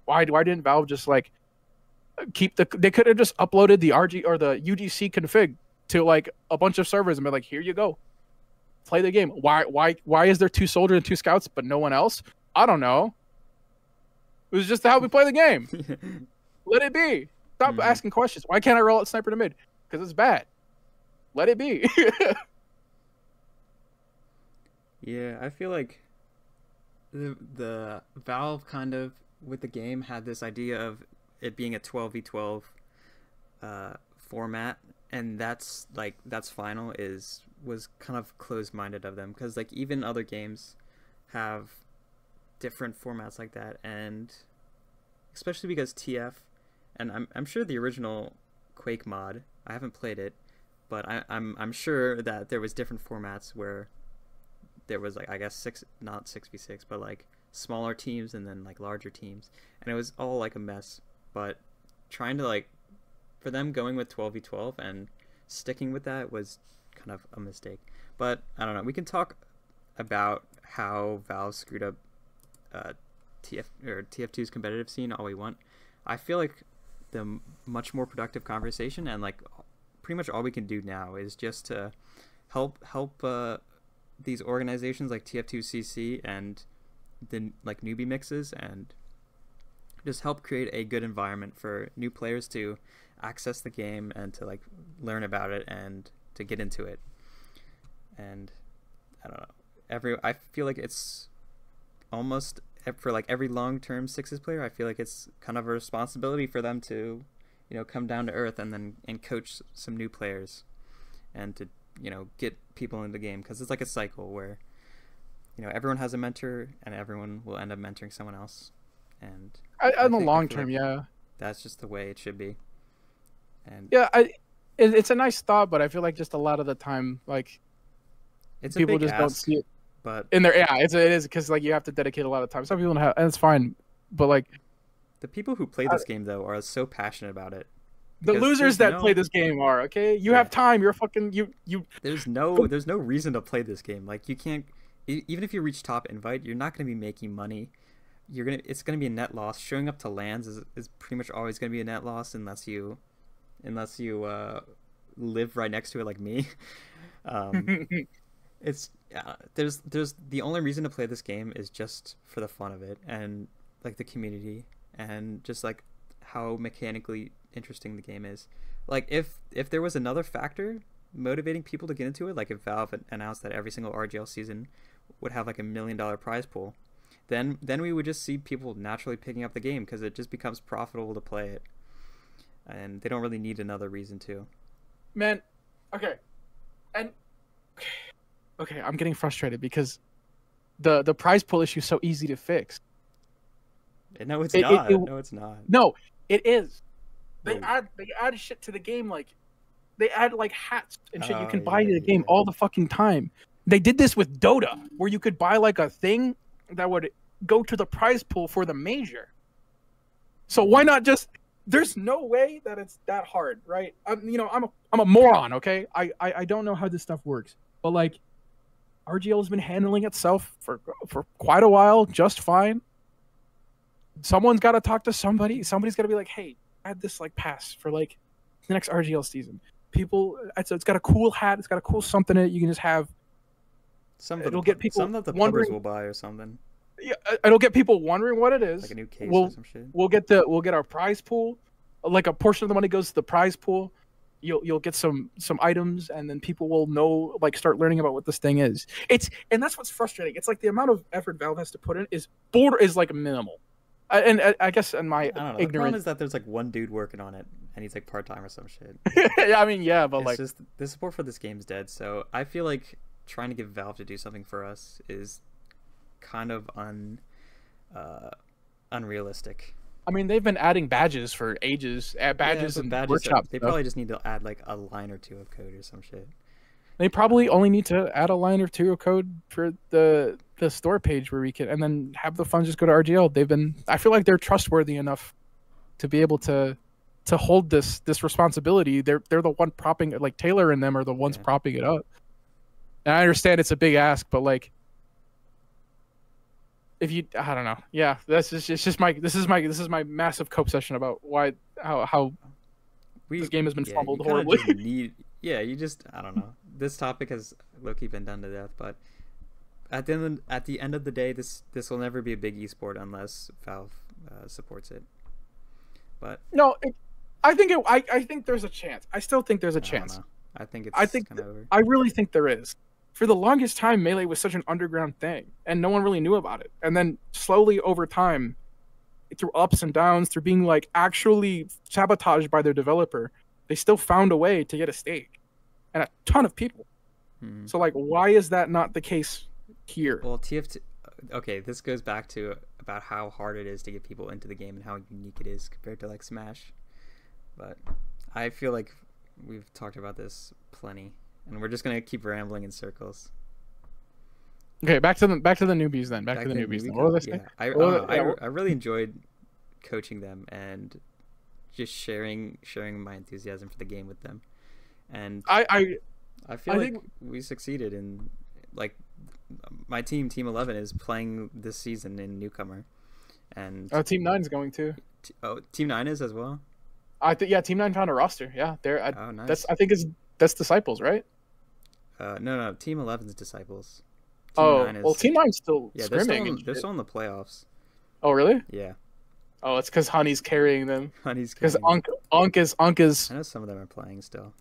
Why didn't Valve just like they could have just uploaded the RG or the UGC config to like a bunch of servers and be like, here you go. Play the game. Why is there 2 soldiers and 2 scouts but no one else? I don't know. It was just how we play the game. Let it be. Stop asking questions. Why can't I roll out sniper to mid? Because it's bad. Let it be. Yeah, I feel like the Valve kind of with the game had this idea of it being a 12v12 format, and that's final was kind of closed-minded of them, because like even other games have different formats like that, and especially because TF, and I'm sure the original Quake mod, I haven't played it, but I'm sure that there was different formats where there was like, I guess not 6v6, but like smaller teams and then like larger teams, and it was all like a mess. But trying to like, for them going with 12v12 and sticking with that was kind of a mistake. But I don't know, we can talk about how Valve screwed up TF2's competitive scene all we want. I feel like the much more productive conversation, and like pretty much all we can do now, is just to help these organizations like TF2CC and the like Newbie mixes, and just help create a good environment for new players to access the game and to like learn about it and to get into it. And I don't know, I feel like it's almost, for like every long-term Sixes player, I feel like it's kind of a responsibility for them to, come down to earth and coach some new players, and to get people into the game, because it's like a cycle where everyone has a mentor and everyone will end up mentoring someone else. And in the long term, yeah, that's just the way it should be. And yeah, it's a nice thought, but I feel like just a lot of the time, like, it's people just don't see it. But in there, yeah, it is, because like you have to dedicate a lot of time. Some people don't have, and it's fine, but like the people who play this game though are so passionate about it. The losers that play this game are, okay. You have time. You're fucking you. There's no reason to play this game. Like, you can't, even if you reach top invite, you're not going to be making money. It's going to be a net loss. Showing up to lands is pretty much always going to be a net loss, unless you live right next to it like me. It's there's the only reason to play this game is just for the fun of it, and like the community, and just like how mechanically interesting the game is. Like, if there was another factor motivating people to get into it, like if Valve announced that every single RGL season would have like $1 million prize pool, then we would just see people naturally picking up the game, because it just becomes profitable to play it, and they don't really need another reason to. Man, okay, I'm getting frustrated because the prize pool issue is so easy to fix. No, it's not. No, it's not. No, it is. They add shit to the game, like they add like hats and shit you can buy to the game all the fucking time. They did this with Dota, where you could buy like a thing that would go to the prize pool for the major. So why not just? There's no way that it's that hard, right? I'm a moron, okay? I don't know how this stuff works, but like RGL has been handling itself for quite a while, just fine. Someone's got to talk to somebody. Somebody's got to be like, hey, add this like pass for like the next RGL season. People, it's got a cool hat. It's got a cool something in it. You can just have. It'll get people. Some of the pubbers will buy or something. Yeah, it'll get people wondering what it is. Like a new case we'll or some shit. we'll get our prize pool. Like a portion of the money goes to the prize pool. You'll get some items, and then people will know, like, start learning about what this thing is. And that's what's frustrating. It's like the amount of effort Valve has to put in is like minimal. I guess in my I don't know. The problem ignorance, is that there's like one dude working on it, and he's like part time or some shit. yeah, I mean, yeah, but It's like, just the support for this game is dead. So I feel like trying to get Valve to do something for us is kind of unrealistic. I mean, they've been adding badges for ages, badges and workshops. They probably just need to add like a line or two of code or some shit. They probably only need to add a line or two of code for the store page where we can, and then have the funds just go to RGL. I feel like they're trustworthy enough to be able to hold this responsibility. They're the one propping it, like Taylor and them are the ones propping it up. And I understand it's a big ask, but like, I don't know. Yeah, this is my massive cope session about how this game has been fumbled horribly. You just, I don't know. This topic has low-key been done to death, but at the end of the day, this will never be a big esport unless Valve supports it. But no, I think there's a chance. I still think there's a chance. I think kind of over. I really think there is. For the longest time, Melee was such an underground thing, and no one really knew about it. And then slowly over time, through ups and downs, through being like actually sabotaged by their developer, they still found a way to get a stake, and a ton of people. So like, why is that not the case here? Well, TF2. Okay, this goes back to about how hard it is to get people into the game and how unique it is compared to like Smash. But I feel like we've talked about this plenty. And we're just gonna keep rambling in circles. Okay, back to the newbies then. Back to the newbies. Then. What was I saying? Yeah, I really enjoyed coaching them and just sharing my enthusiasm for the game with them. And I feel like we succeeded in, like, my Team 11 is playing this season in Newcomer, and Team 9 is going to. Team 9 is as well. Team 9 found a roster. Yeah, nice. That's Disciples, right? No, Team 11's Disciples. Team 9's still scrimming. They're still in the playoffs. Oh, really? Yeah. Oh, it's because Honey's carrying them. Because Unk is. I know some of them are playing still.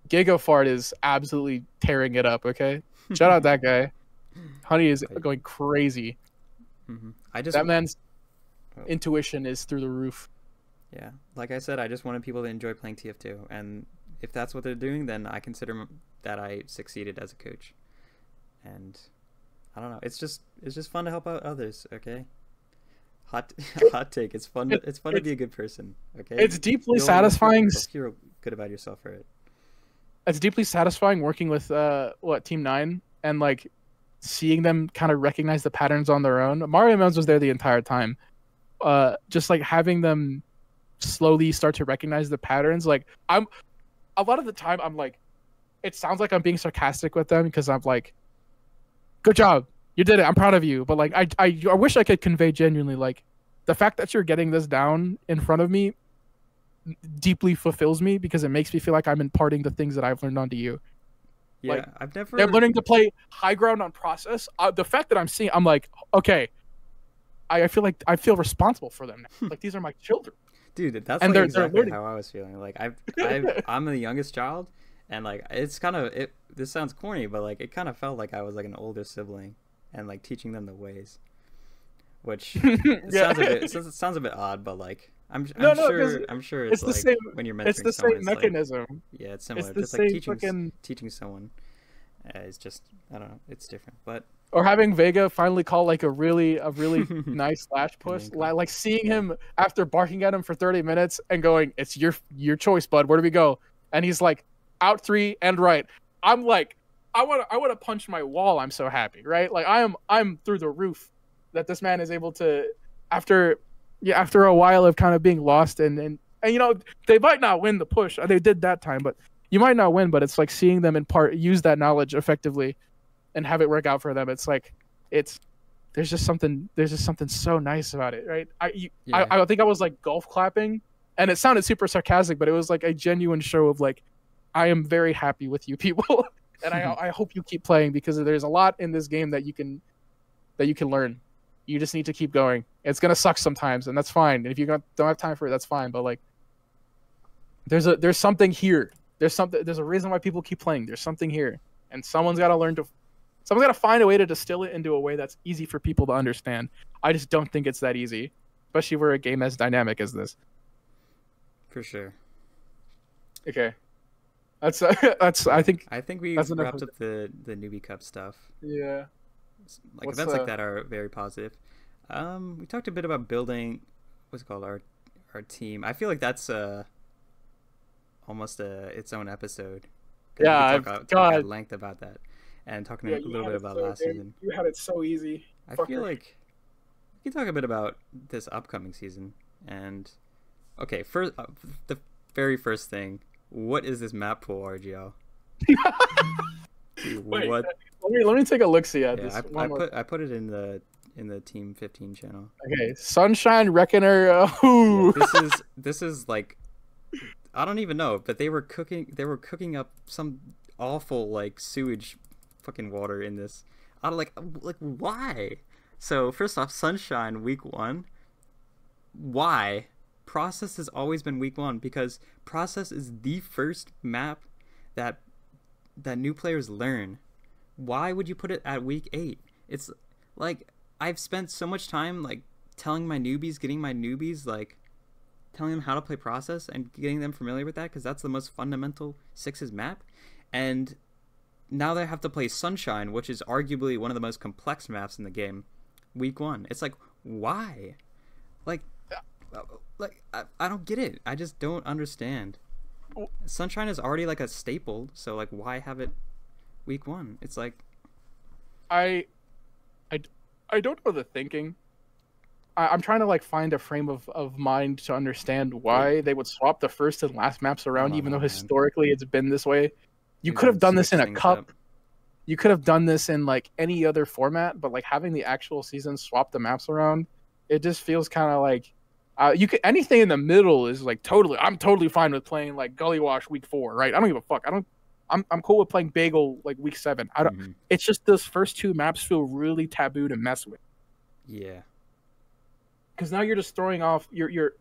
Gigafart is absolutely tearing it up. Okay, shout out that guy. Honey is going crazy. That man's intuition is through the roof. Yeah, like I said, I just wanted people to enjoy playing TF2, and if that's what they're doing, then I consider that I succeeded as a coach. And I don't know, it's just fun to help out others. Okay, hot take. It's fun to be a good person. Okay, it's deeply satisfying. Feel good about yourself for it. It's deeply satisfying working with Team 9 and like seeing them kind of recognize the patterns on their own. Mario Melons was there the entire time. Just like having them slowly start to recognize the patterns. Like a lot of the time I'm like, it sounds like I'm being sarcastic with them because I'm like, good job, you did it, I'm proud of you. But like I wish I could convey genuinely, like, the fact that you're getting this down in front of me deeply fulfills me because it makes me feel like I'm imparting the things that I've learned onto you. Yeah, like, they're learning to play high ground on process. The fact that I'm like, okay, I feel responsible for them now. Like, these are my children. Dude, that's like exactly how I was feeling. Like I'm the youngest child, and like it's kind of this sounds corny, but like it kind of felt like I was like an older sibling and like teaching them the ways, which sounds a bit odd, but like I'm sure it's like same, when you're mentoring it's the someone, same mechanism. Like, yeah, it's similar. It's the just same like teaching someone is just, I don't know, it's different. But or having Vega finally call like a really nice slash push, like seeing him after barking at him for 30 minutes and going, "It's your choice, bud. Where do we go?" And he's like, "Out 3 and right." I'm like, I want to punch my wall. I'm so happy, right? Like I'm through the roof that this man is able to, after a while of kind of being lost and you know, they might not win the push. They did that time, but you might not win. But it's like seeing them in part use that knowledge effectively and have it work out for them. It's like there's just something so nice about it, right? I think I was like golf clapping, and it sounded super sarcastic, but it was like a genuine show of like, I am very happy with you people, and I hope you keep playing because there's a lot in this game that you can learn. You just need to keep going. It's gonna suck sometimes, and that's fine. And if you don't have time for it, that's fine. But like, there's something here. There's a reason why people keep playing. There's something here, and someone's got to find a way to distill it into a way that's easy for people to understand. I just don't think it's that easy, especially for a game as dynamic as this. For sure. Okay, that's I think we wrapped up the Newbie Cup stuff. Yeah. Like events like that are very positive. We talked a bit about building what's it called, our team. I feel like that's almost its own episode. Yeah, talk at length about that, and talking a little bit about last season. You had it so easy. I feel like we can talk a bit about this upcoming season. And okay, first, the very first thing, what is this map pool, RGL? Wait, what? Let me take a look. See at this. I put it in the Team 15 channel. Okay, Sunshine Reckoner. Yeah, this is like, I don't even know, but they were cooking up some awful like sewage fucking water in this. I don't like why? So first off, Sunshine week 1. Why? Process has always been week 1 because Process is the first map that new players learn. Why would you put it at week 8? It's like, I've spent so much time like telling my newbies, like telling them how to play Process and getting them familiar with that, because that's the most fundamental Sixes map. And now they have to play Sunshine, which is arguably one of the most complex maps in the game, week 1. It's like, why? Like I don't get it. I just don't understand. Sunshine is already like a staple, so like why have it week 1? It's like, I don't know the thinking. I'm trying to like find a frame of mind to understand why they would swap the first and last maps around, even though historically it's been this way. You could have done this in a cup. You could have done this in like any other format, but like having the actual season swap the maps around, it just feels kind of like you could, anything in the middle is like I'm totally fine with playing like Gully Wash week 4, right? I don't give a fuck. I'm cool with playing Bagel like week 7. I don't. Mm-hmm. It's just those first 2 maps feel really taboo to mess with. Yeah. Because now you're just throwing off your.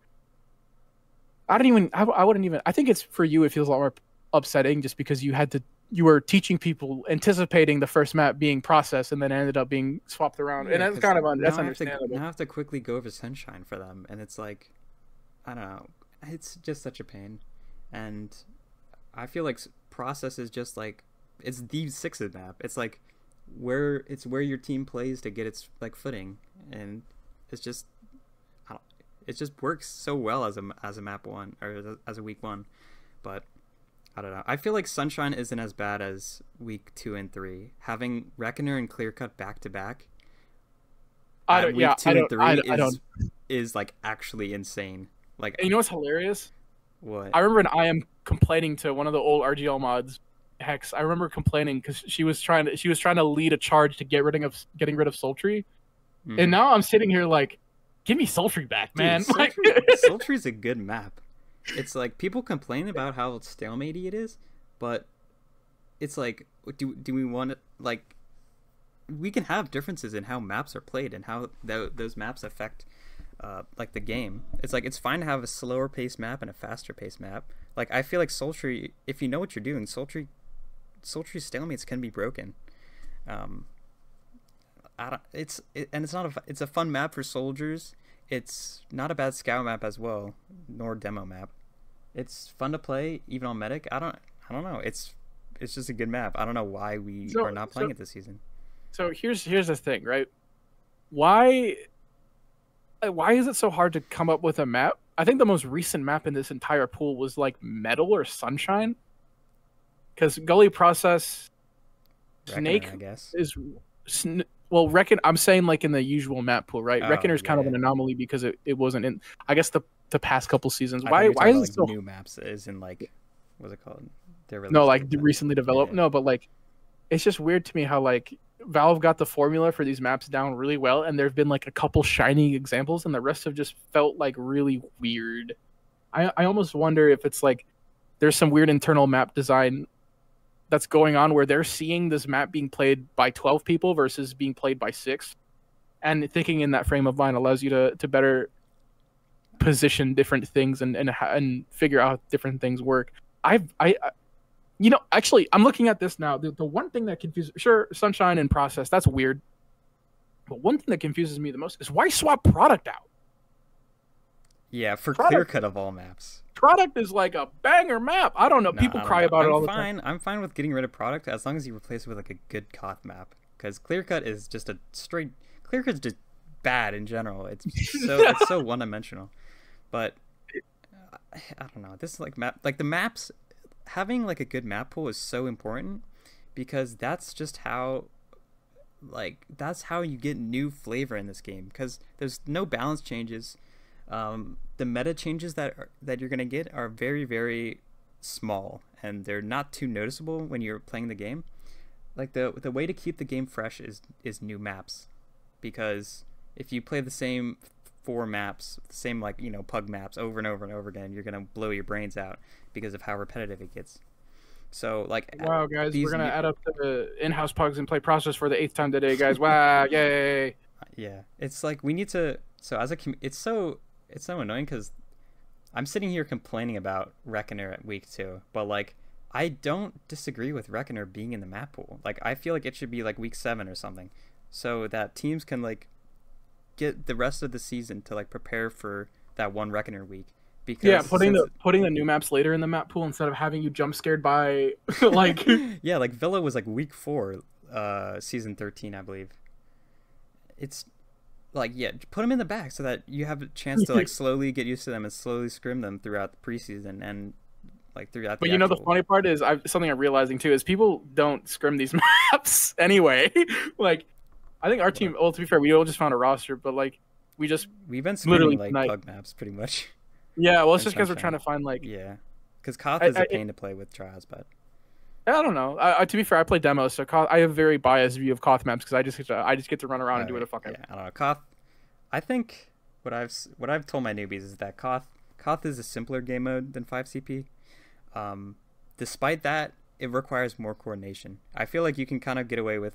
I wouldn't even. I think it's for you. It feels a lot more upsetting just because you were teaching people anticipating the first map being Process and then it ended up being swapped around, and that's kind of that's understandable. Now I have to quickly go over Sunshine for them, and it's like, I don't know, it's just such a pain, and I feel like Process is just like, it's the Sixes map. It's like where your team plays to get its like footing, and it's just, it just works so well as a map 1 or as a week 1, but I don't know. I feel like Sunshine isn't as bad as week 2 and 3. Having Reckoner and Clear Cut back to back. Week 2 and 3 is like actually insane. Like, and you know what's hilarious? What? I remember I am complaining to one of the old RGL mods, Hex. I remember complaining because she was trying to lead a charge to getting rid of Sultry, and now I'm sitting here like, give me Sultry back, man. Dude, Sultry's a good map. It's like, people complain about how stalemate-y it is, but it's like, do we want it? Like, we can have differences in how maps are played and how those maps affect like the game. It's like, it's fine to have a slower paced map and a faster paced map. Like, I feel like Sultry, if you know what you're doing, Sultry stalemates can be broken. It's a fun map for soldiers. It's not a bad scout map as well, nor demo map. It's fun to play, even on Medic. I don't know. It's just a good map. I don't know why we are not playing it this season. So here's the thing, right? Why is it so hard to come up with a map? I think the most recent map in this entire pool was like Metal or Sunshine, because Gully, Process, Snake, I guess, is. Well, I'm saying like in the usual map pool, right? Reckoner is kind of an anomaly because it wasn't in, I guess, the past couple seasons. Why is it so... new maps is in like, what's it called? No, like recently developed. Yeah. No, but like, it's just weird to me how like Valve got the formula for these maps down really well, and there've been like a couple shining examples, and the rest have just felt like really weird. I almost wonder if it's like there's some weird internal map design that's going on where they're seeing this map being played by 12 people versus being played by 6, and thinking in that frame of mind allows you to better position different things and figure out how different things work. Actually, I'm looking at this now. The one thing that confuses, sure, Sunshine and process, that's weird. But one thing that confuses me the most is why swap product out? Yeah, for clear cut of all maps. Product is like a banger map. I don't know. People cry about it all the time. I'm fine with getting rid of product as long as you replace it with like a good Koth map. Because clear cut is just a straight clear cut's just bad in general. It's so one dimensional. But I don't know. This is like the maps, having like a good map pool is so important because that's just how you get new flavor in this game, because there's no balance changes. The meta changes that you're gonna get are very, very small, and they're not too noticeable when you're playing the game. Like the way to keep the game fresh is new maps, because if you play the same 4 maps, the same pug maps over and over and over again, you're gonna blow your brains out because of how repetitive it gets. So wow, guys, we're gonna add up the in-house pugs and play process for the 8th time today, guys. Wow, yay! Yeah, it's like we need to. So as a it's so annoying because I'm sitting here complaining about Reckoner at week 2, but I don't disagree with Reckoner being in the map pool. I feel like it should be week 7 or something, so that teams can get the rest of the season to prepare for that one Reckoner week. Because putting the new maps later in the map pool instead of having you jump scared by yeah, Villa was week 4, season 13, I believe. It's put them in the back so that you have a chance to slowly get used to them and slowly scrim them throughout the preseason and throughout. But the funny part is something I'm realizing too is people don't scrim these maps anyway. I think our team. Well, to be fair, we all just found a roster, but we've been scrimming pug maps pretty much. Yeah, well, it's just because we're trying to find yeah, because Koth is a pain to play with trials, but I don't know. To be fair, I play demos, so I have a very biased view of Koth maps because I just get to run around and do what the fuck. Yeah, I don't know. Koth. I think what I've told my newbies is that Koth is a simpler game mode than 5CP. Despite that, it requires more coordination. I feel like you can kind of get away with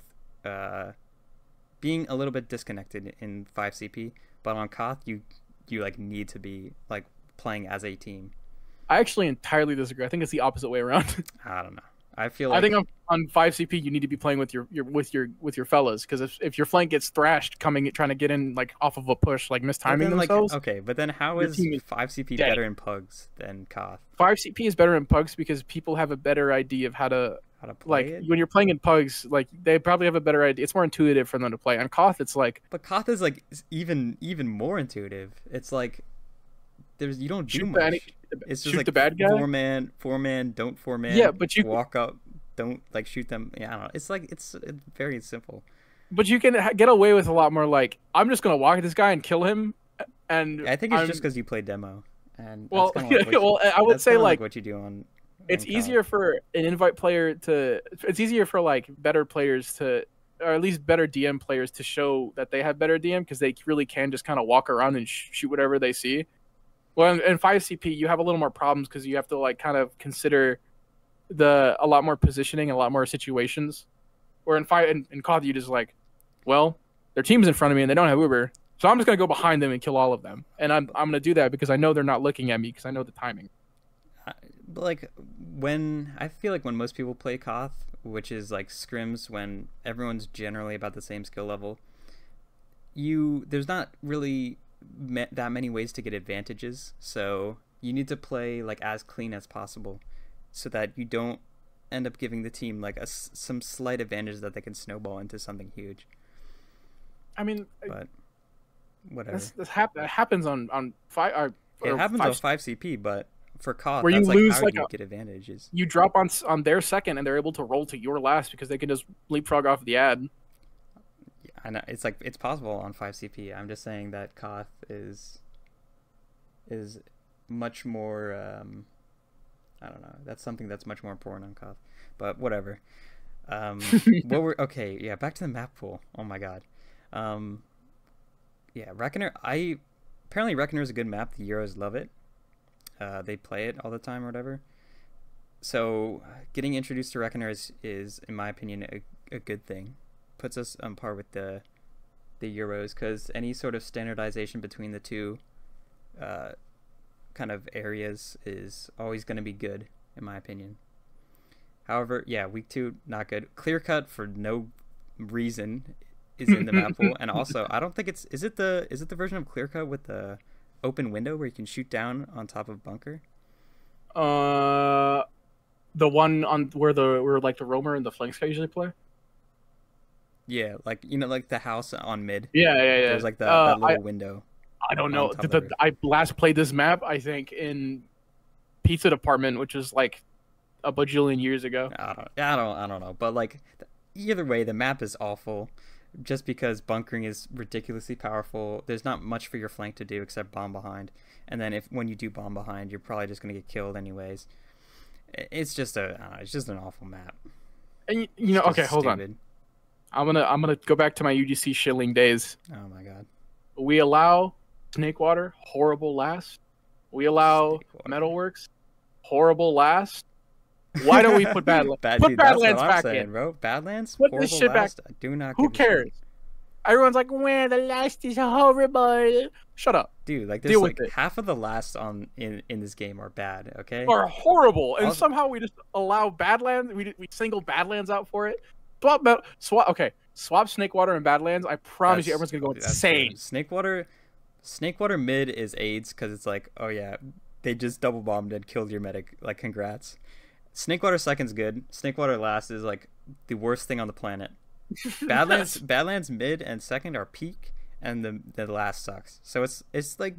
being a little bit disconnected in 5CP, but on Koth you need to be playing as a team. I actually entirely disagree. I think it's the opposite way around. I don't know. I feel like I think on 5CP you need to be playing with your fellas, because if your flank gets thrashed trying to get in off of a push, mistiming themselves. Okay, but then how is 5CP better in pugs than Koth? 5CP is better in pugs because people have a better idea of how to play it? When you're playing in pugs, they probably have a better idea. It's more intuitive for them to play. On Koth, it's but Koth is even more intuitive. It's you don't do much. It's just shoot the bad guy. 4-man, don't 4-man. Yeah, but you walk up, don't shoot them. Yeah, I don't know. It's very simple. But you can get away with a lot more. I'm just gonna walk at this guy and kill him. And I think it's just because you play demo. And well, I would say what you do on. It's easier for an invite player to. It's easier for better players to, or at least better DM players to show that they have better DM, because they really can just kind of walk around and shoot whatever they see. Well, in 5CP, you have a little more problems because you have to kind of consider a lot more positioning and a lot more situations. Or in Koth, you just well, their team's in front of me and they don't have Uber, so I'm just gonna go behind them and kill all of them. And I'm gonna do that because I know they're not looking at me because I know the timing. But when I feel when most people play Koth, which is scrims when everyone's generally about the same skill level, there's not really that many ways to get advantages, so you need to play as clean as possible so that you don't end up giving the team some slight advantage that they can snowball into something huge. I mean, but whatever. That happens on 5. It happens on 5CP, but for Koth, where you lose how you get advantages. You drop on their second and they're able to roll to your last because they can just leapfrog off the ad. I know it's possible on 5CP. I'm just saying that Koth is much more. I don't know. That's something that's much more important on Koth. But whatever. Okay? Yeah, back to the map pool. Oh my god. Yeah, Reckoner. Apparently Reckoner is a good map. The Euros love it. They play it all the time or whatever. So getting introduced to Reckoner is in my opinion a good thing. Puts us on par with the the Euros, because any sort of standardization between the two kind of areas is always going to be good, in my opinion. However, yeah, week 2 not good. Clear cut for no reason is in the map pool, and also I don't think it's is it the version of clear cut with the open window where you can shoot down on top of bunker? The one on where like the roamer and the flanks guy usually play. Yeah, like like the house on mid. Yeah. There's like that little window. I don't know. I last played this map, I think, in Pizza Department, which was like a bajillion years ago. I don't know. But like either way, the map is awful. Just because bunkering is ridiculously powerful, there's not much for your flank to do except bomb behind. And then when you do bomb behind, you're probably just gonna get killed anyways. It's just it's just an awful map. And okay, hold on. I'm gonna go back to my UGC shilling days. Oh my god. We allow Snakewater, horrible last. We allow Metalworks, horrible last. Why don't we put Badlands? Put Badlands back in, bro. Badlands, put this shit back. I do not. Who cares? Everyone's like, "Where the last is horrible." Shut up, dude. Like, there's like half of the last in this game are bad. Okay, are horrible, and somehow we just allow Badlands. We single Badlands out for it. Swap. Okay, swap Snakewater and Badlands. I promise you, everyone's gonna go insane. Snakewater mid is AIDS because it's like, oh yeah, they just double bombed and killed your medic. Like, congrats. Snakewater second's good. Snakewater last is like the worst thing on the planet. Badlands mid and second are peak, and the last sucks. So it's like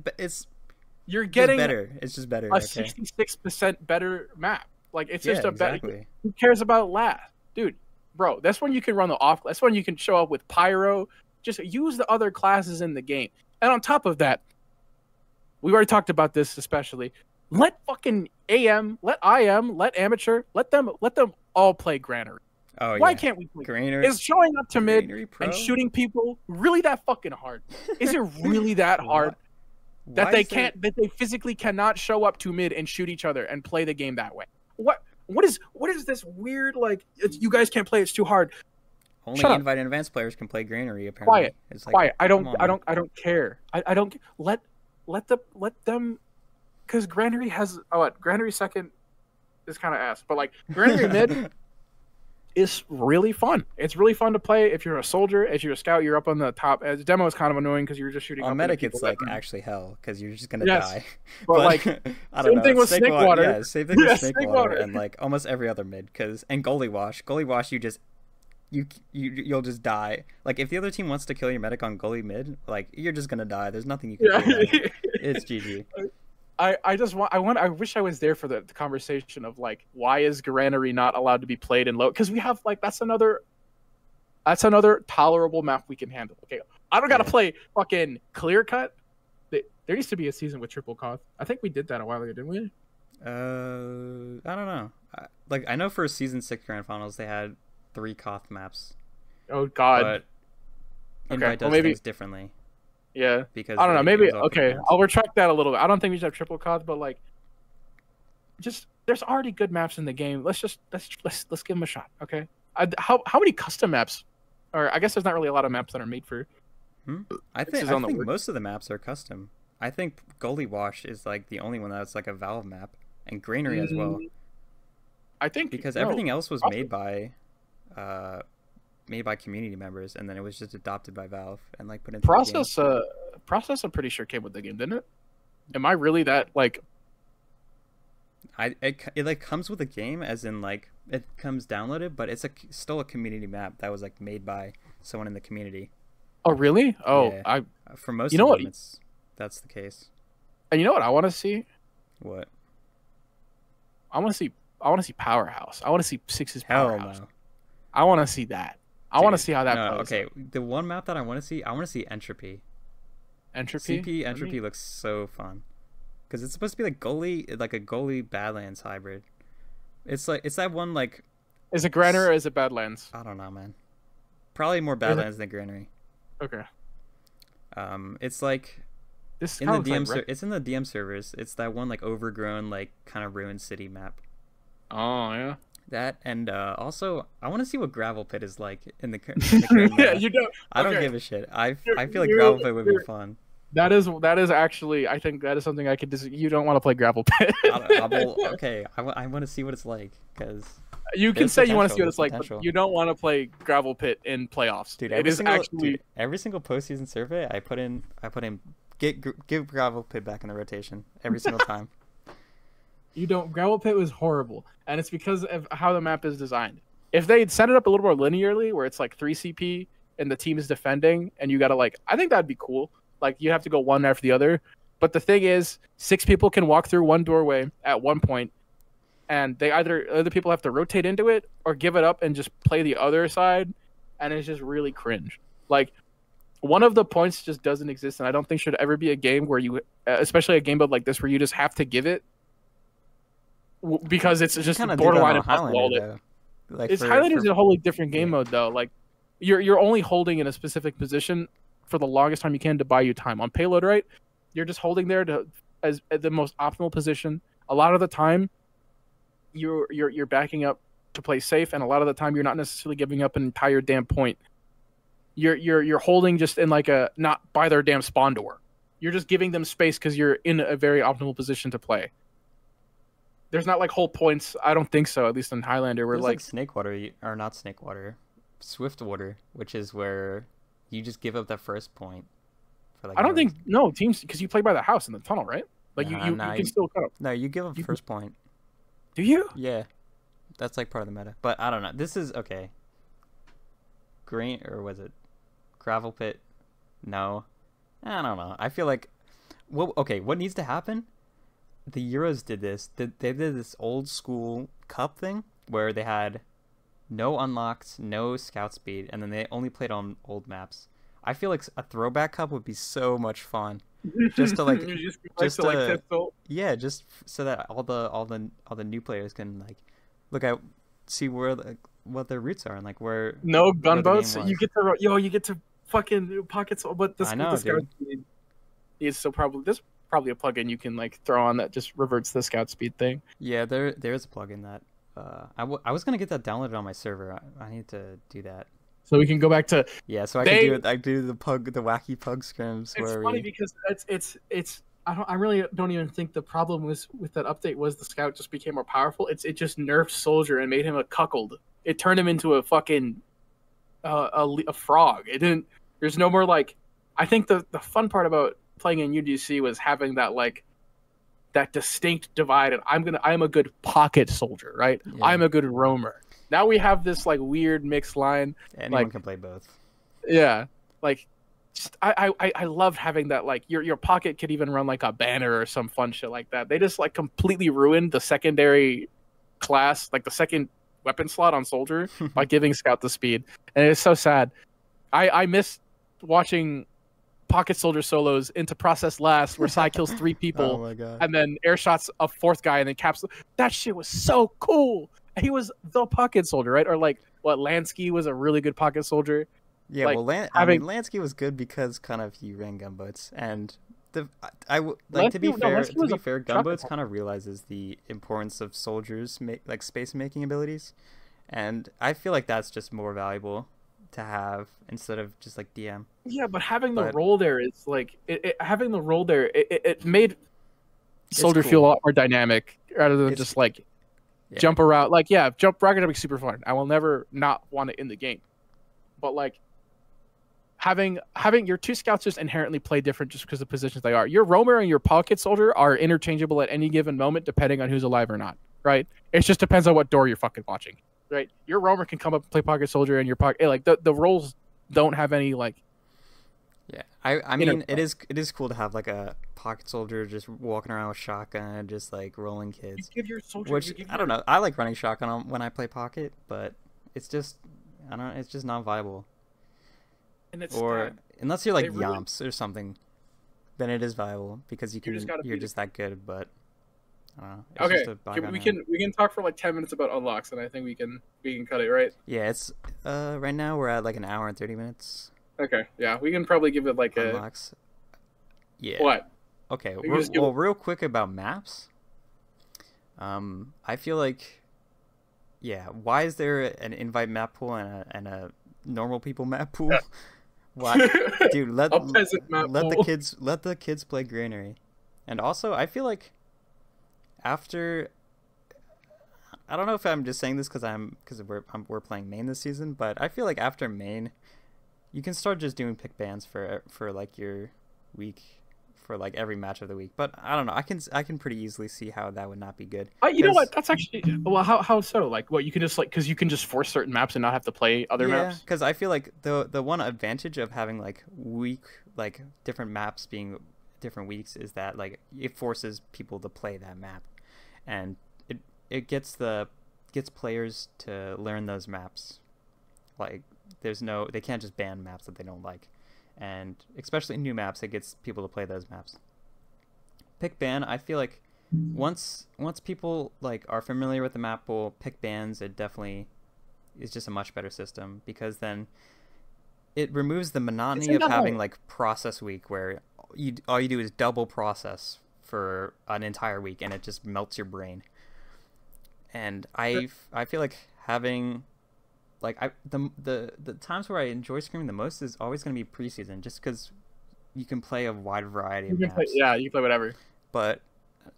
you're getting better. It's just better. A 66% better map. Like, it's just a better. Exactly. Who cares about last, dude? Bro, that's when you can run the off. That's when you can show up with pyro. Just use the other classes in the game. And on top of that, we've already talked about this, especially. Let fucking AM, let IM, let amateur, let them all play Granary. Oh, Why can't we play Granary? Is showing up to mid and shooting people really that fucking hard? Is it really that hard that they physically cannot show up to mid and shoot each other and play the game that way? What is this weird, like, you guys can't play, it's too hard? Only invited advanced players can play Granary, apparently. Quiet. I don't care. I don't let them, because Granary has Granary second is kind of ass, but like Granary mid is really fun. It's really fun to play if you're a soldier. If you're a scout, you're up on the top. As demo is kind of annoying because you're just shooting. On medic, it's like actually hell because you're just gonna die. But like, I don't know. Same thing with Snakewater. Yeah, same thing with Snakewater and like almost every other mid. And goalie wash, you'll just die. Like, if the other team wants to kill your medic on goalie mid, like, you're just gonna die. There's nothing you can do. It's GG. I wish I was there for the conversation of like, why is Granary not allowed to be played in low? Because we have like that's another tolerable map we can handle. Okay, I don't gotta play fucking clear cut. There used to be a season with triple Koth. I think we did that a while ago, didn't we? I don't know. I know for season 6 grand finals they had 3 Koth maps. Oh god. But Invite does things differently. Yeah, because I don't know. Maybe I'll retract that a little bit. I don't think we should have triple Koth, but like, just there's already good maps in the game. Let's give them a shot. Okay. How many custom maps? Or I guess there's not really a lot of maps that are made for. I think most of the maps are custom. I think Goalie Wash is like the only one that's like a Valve map, and Granary as well. I think because everything else was made by community members, and then it was just adopted by Valve and like put into Process. Process, I'm pretty sure came with the game, didn't it? Am I really that like? It like comes with a game, as in like it comes downloaded, but it's still a community map that was like made by someone in the community. Oh really? Oh, yeah. For most of them, that's the case. And you know what I want to see? What? I want to see Powerhouse. I want to see Six's Powerhouse. Hell no. I want to see that. I want to see how that plays. Okay, the one map that I want to see Entropy. Entropy? Entropy looks so fun. Because it's supposed to be like a goalie Badlands hybrid. It's that one like... Is it Granary or is it Badlands? I don't know, man. Probably more Badlands than Granary. Okay. It's like... It's in the DM servers. It's that one like overgrown, like kind of ruined city map. Oh, yeah. That and also I want to see what gravel pit is like in the current Yeah, meta. you don't. I don't Okay, give a shit. I feel like you're, gravel pit would be fun. that is actually, I think that is something I could. You don't want to play gravel pit. Okay. I want to see what it's like because You can there's say you want to potential. see what There's it's like, but potential. you don't want to play gravel pit in playoffs. Dude, It is actually every single postseason survey I put in give gravel pit back in the rotation every single time. you don't. Gravel pit was horrible, and it's because of how the map is designed. If they had set it up a little more linearly, where it's like 3 CP and the team is defending, and you gotta like, I think that'd be cool. Like you have to go one after the other. But the thing is, 6 people can walk through one doorway at one point, and they either other people have to rotate into it or give it up and just play the other side, and it's just really cringe. Like one of the points just doesn't exist, and I don't think should ever be a game where you, especially a game build like this, where you just have to give it because it's just borderline impossible. Like Highlander's a wholly different game mode though. Like you're only holding in a specific position for the longest time you can to buy you time. On payload, right? You're just holding there to as at the most optimal position. A lot of the time, you're backing up to play safe, and a lot of the time you're not necessarily giving up an entire damn point. You're holding just in like a not by their damn spawn door. You're just giving them space because you're in a very optimal position to play. There's not like whole points. I don't think so. At least in Highlander, where there's like snake water or not snake water, swift water, which is where you just give up that first point. For like I don't think no teams because you play by the house in the tunnel, right? Like you can still cut up. No, you give up first point. Do you? Yeah, that's like part of the meta. But I don't know. This is okay. Green or was it gravel pit? No, I don't know. I feel like what needs to happen? The Euros did this. They did this old school cup thing where they had no unlocks, no scout speed, and then they only played on old maps. I feel like a throwback cup would be so much fun, just to like, yeah, just so that all the new players can like look at, see where what their roots are and like where. No gunboats. You get to fucking pockets, but the scout speed is so probably this. Probably a plugin you can like throw on that just reverts the scout speed thing. Yeah, there is a plugin that I was gonna get that downloaded on my server. I need to do that. So we can go back to so I can do it. I do the wacky pug scrims. It's funny because it's I really don't even think the problem was with that update was the scout just became more powerful. It just nerfed soldier and made him a cuckold. It turned him into a fucking a frog. It didn't. There's no more like. I think the fun part about playing in UDC was having that like that distinct divide, and I'm a good pocket soldier, right? Yeah. I'm a good roamer. Now we have this like weird mixed line. Anyone can play both. Yeah, like just, I love having that like your pocket could even run like a banner or some fun shit like that. They just like completely ruined the secondary class, like the second weapon slot on soldier by giving scout the speed, and it's so sad. I miss watching pocket soldier solos into process last where Sai kills 3 people oh my God. And then air shots a 4th guy and then caps. That shit was so cool. He was the pocket soldier, right? Or like what Lansky was a really good pocket soldier. Yeah, like, well, Lansky was good because kind of he ran gunboats, and to be fair, gunboats kind of realizes the importance of soldiers like space making abilities, and I feel like that's just more valuable to have instead of just like DM. Yeah, but having the role there is like having the role there. It made soldier feel a lot more dynamic rather than just like jump around. Like jump rocket jumping super fun. I will never not want it in the game, but like having your 2 scouts just inherently play different just because of the positions they are. Your roamer and your pocket soldier are interchangeable at any given moment depending on who's alive or not. Right? It just depends on what door you're fucking watching. Right, your roamer can come up and play pocket soldier, and your pocket like the roles don't have any like. Yeah, I mean it is cool to have like a pocket soldier just walking around with shotgun and just like rolling kids. You give your soldier, which I don't know. I like running shotgun when I play pocket, but it's just it's just not viable. And it's unless you're like Yomps or something, then it is viable because you're just that good, but. Okay, we can talk for like 10 minutes about unlocks, and I think we can cut it, right? Yeah, it's right now we're at like an hour and 30 minutes. Okay, yeah, we can probably give it like unlocks. Yeah. What? Okay, real quick about maps. I feel like Yeah, why is there an invite map pool and a normal people map pool? Why, dude? A peasant map pool. Let the kids play Granary. And also, I feel like after I don't know if I'm just saying this because we're playing main this season, but I feel like after main, you can start just doing pick bans for like your week, for like every match of the week. But I don't know. I can pretty easily see how that would not be good. You know what? That's actually well. How so? Like, what you can just like because you can just force certain maps and not have to play other maps. Yeah, because I feel like the one advantage of having like different maps being different weeks is that like it forces people to play that map, and it gets players to learn those maps. Like they can't just ban maps that they don't like, and especially new maps, it gets people to play those maps. Pick ban, I feel like once people like are familiar with the map pool, pick bans, it definitely is just a much better system, because then it removes the monotony of having like process week where all you do is double process for an entire week and it just melts your brain. And I feel like having like the times where I enjoy screaming the most is always going to be preseason, just because you can play a wide variety of maps. Yeah, you can play whatever. But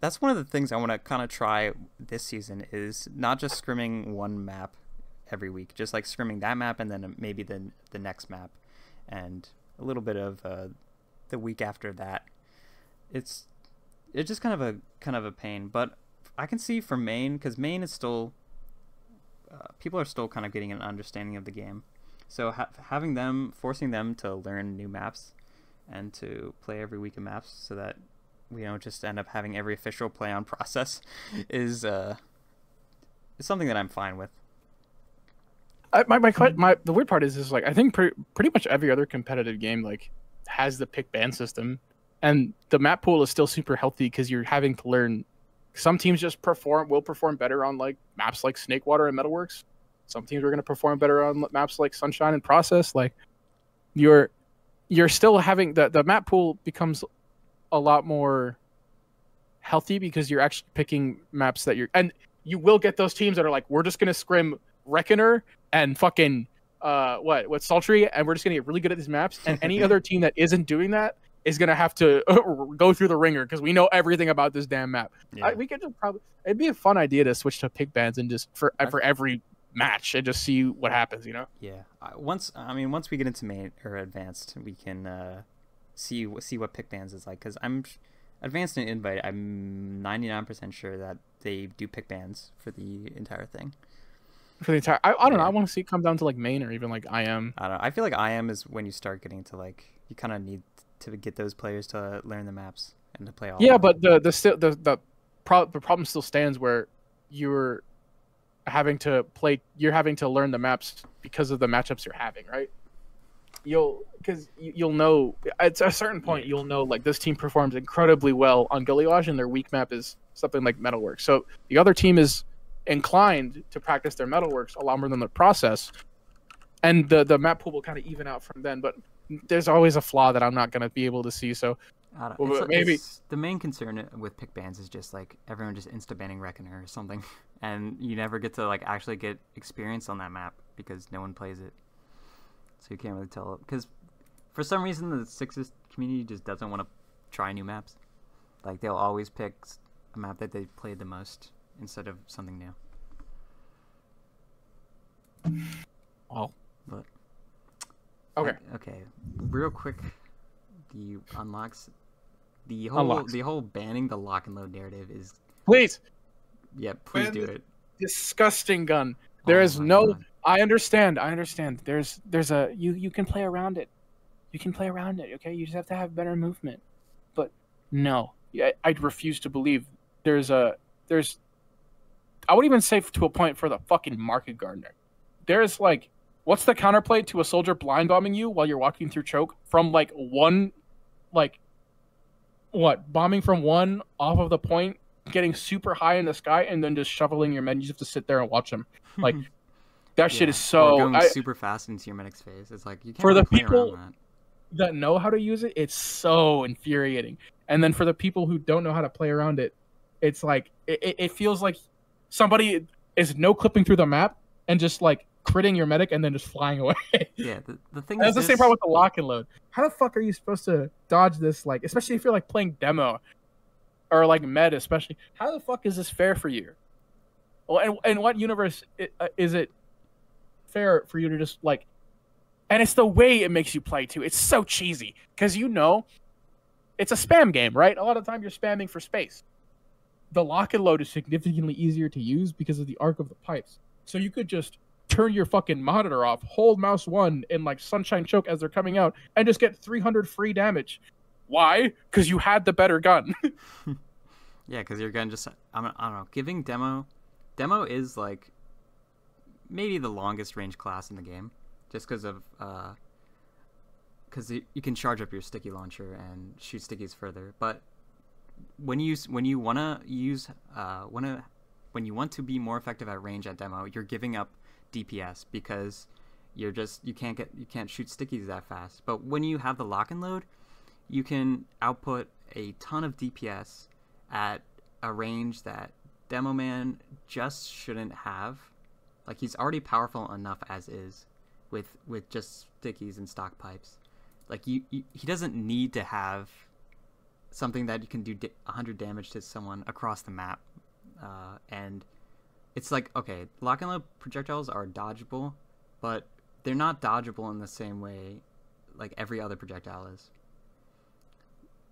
that's one of the things I want to kind of try this season, is not just scrimming one map every week, just like scrimming that map and then maybe the next map and a little bit of the week after that. It's just kind of a pain, but I can see for main, because main is still people are still kind of getting an understanding of the game, so forcing them to learn new maps and to play every week of maps, so that we don't just end up having every official play on process is something that I'm fine with. The weird part is like I think pretty much every other competitive game like has the pick ban system, and the map pool is still super healthy because you're having to learn. Some teams just will perform better on like maps like Snakewater and Metalworks. Some teams are going to perform better on maps like Sunshine and Process. Like you're still having the map pool becomes a lot more healthy because you're actually picking maps that and you will get those teams that are like, we're just going to scrim Reckoner and fucking what Sultry, and we're just going to get really good at these maps. And any other team that isn't doing that is gonna have to go through the ringer because we know everything about this damn map. Yeah. We could just it'd be a fun idea to switch to pick bans and just for every match and just see what happens, you know? Yeah. Once we get into main or advanced, we can see what pick bans is like, because I'm advanced and invite. I'm 99% sure that they do pick bans for the entire thing. For the entire, I don't know. I want to see it come down to like main or even like IM. I don't know. I feel like IM is when you start getting to like, you kind of need to get those players to learn the maps and to play all. Yeah, but the problem still stands where you're having to learn the maps because of the matchups you're having, right? You'll know at a certain point, you'll know like this team performs incredibly well on Gilliage and their weak map is something like Metalworks. So the other team is inclined to practice their Metalworks a lot more than the process, and the map pool will kind of even out from then. But there's always a flaw that I'm not going to be able to see. So maybe the main concern with pick bans is just like everyone just insta-banning Reckoner or something, and you never get to like actually get experience on that map because no one plays it. So you can't really tell, because for some reason the Sixes community just doesn't want to try new maps. Like they'll always pick a map that they played the most instead of something new. Well, but okay. Okay, real quick, the whole banning the lock and load narrative is. Please. Yeah, please do it. Disgusting gun. There is no. God. I understand. There's a you can play around it. You can play around it. Okay, you just have to have better movement. But no, I'd refuse to believe there's. I would even say to a point for the fucking market gardener. There's like, what's the counterplay to a soldier blind bombing you while you're walking through choke from like one, like, what, bombing from one off of the point, getting super high in the sky, and then just shoveling your men. You just have to sit there and watch them. Like, that shit is so. Or going super fast into your medic's face. It's like, you can't for really the play people around that know how to use it, it's so infuriating. And then for the people who don't know how to play around it, it's like, it feels like somebody is no clipping through the map and just like critting your medic and then just flying away. Yeah, the thing That's is the same problem with the lock and load. How the fuck are you supposed to dodge this? Like, especially if you're like playing demo or like med, especially. How the fuck is this fair for you? Well, and what universe is it fair for you to just like? And it's the way it makes you play too. It's so cheesy because it's a spam game, right? A lot of the time you're spamming for space. The lock and load is significantly easier to use because of the arc of the pipes. So you could just turn your fucking monitor off, hold mouse 1 and like sunshine choke as they're coming out, and just get 300 free damage. Why? Because you had the better gun. Yeah, because your gun just I don't know. Giving demo is like maybe the longest range class in the game, just because of because you can charge up your sticky launcher and shoot stickies further. But when you want to be more effective at range at demo, you're giving up DPS because you can't shoot stickies that fast. But when you have the lock and load, you can output a ton of DPS at a range that Demo Man just shouldn't have. Like, he's already powerful enough as is with just stickies and stock pipes. Like, he doesn't need to have something that you can do 100 damage to someone across the map. And it's like, okay, lock and load projectiles are dodgeable, but they're not dodgeable in the same way like every other projectile is.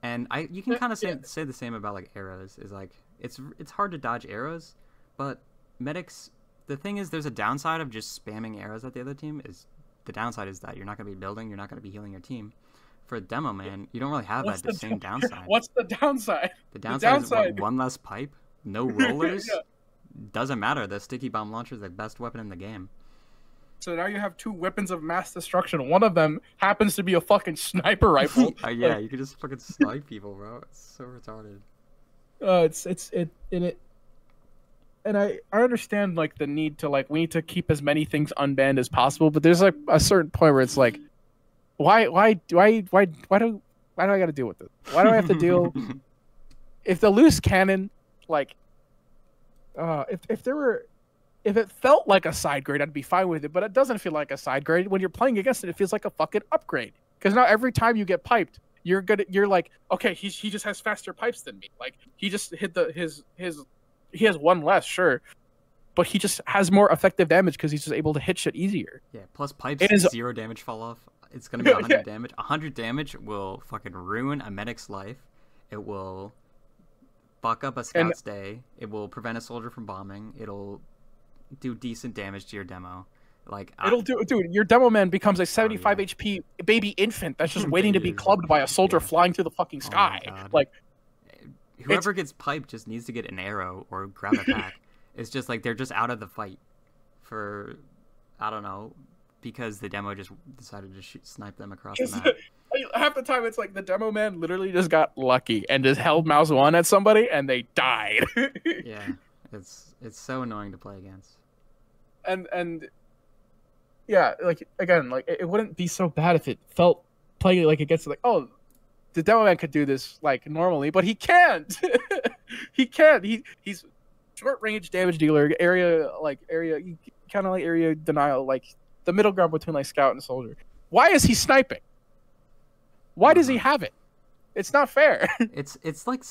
And you can kind of say the same about like arrows. Is like it's hard to dodge arrows, but medics. The thing is, there's a downside of just spamming arrows at the other team. The downside is that you're not going to be building, you're not going to be healing your team. For Demo Man, you don't really have the same downside. What's the downside? The downside is what, one less pipe, no rollers. Yeah. Doesn't matter. The sticky bomb launcher is the best weapon in the game. So now you have two weapons of mass destruction. One of them happens to be a fucking sniper rifle. Yeah, you can just fucking snipe people, bro. It's so retarded. And I understand like the need to like we need to keep as many things unbanned as possible, but there's like a certain point where it's like, why do I got to deal with it? Why do I have to deal? If the loose cannon, like, if it felt like a side grade, I'd be fine with it, but it doesn't feel like a side grade. When you're playing against it, it feels like a fucking upgrade. Because now every time you get piped, you're like, okay, he just has faster pipes than me. Like, he just hit he has one less, sure, but he just has more effective damage because he's just able to hit shit easier. Yeah, plus pipes, 0 damage fall off. It's gonna be 100 damage. 100 damage will fucking ruin a medic's life. It will fuck up a scout's day. It will prevent a soldier from bombing. It'll do decent damage to your demo. Like, dude, your Demo Man becomes a 75 HP baby infant that's just waiting to be clubbed by a soldier flying through the fucking sky. Like, whoever gets piped just needs to get an arrow or grab a pack. It's just like they're just out of the fight for, I don't know, because the demo just decided to snipe them across the map. Half the time it's like the Demo Man literally just got lucky and just held mouse 1 at somebody and they died. Yeah, it's so annoying to play against. And yeah, like, again, like, it wouldn't be so bad if it felt playing like against like, oh, the Demo Man could do this like normally, but he can't. He can't. He's short range damage dealer, area kind of like area denial, like the middle ground between like scout and soldier. Why is he sniping? Why does he have it? It's not fair. It's like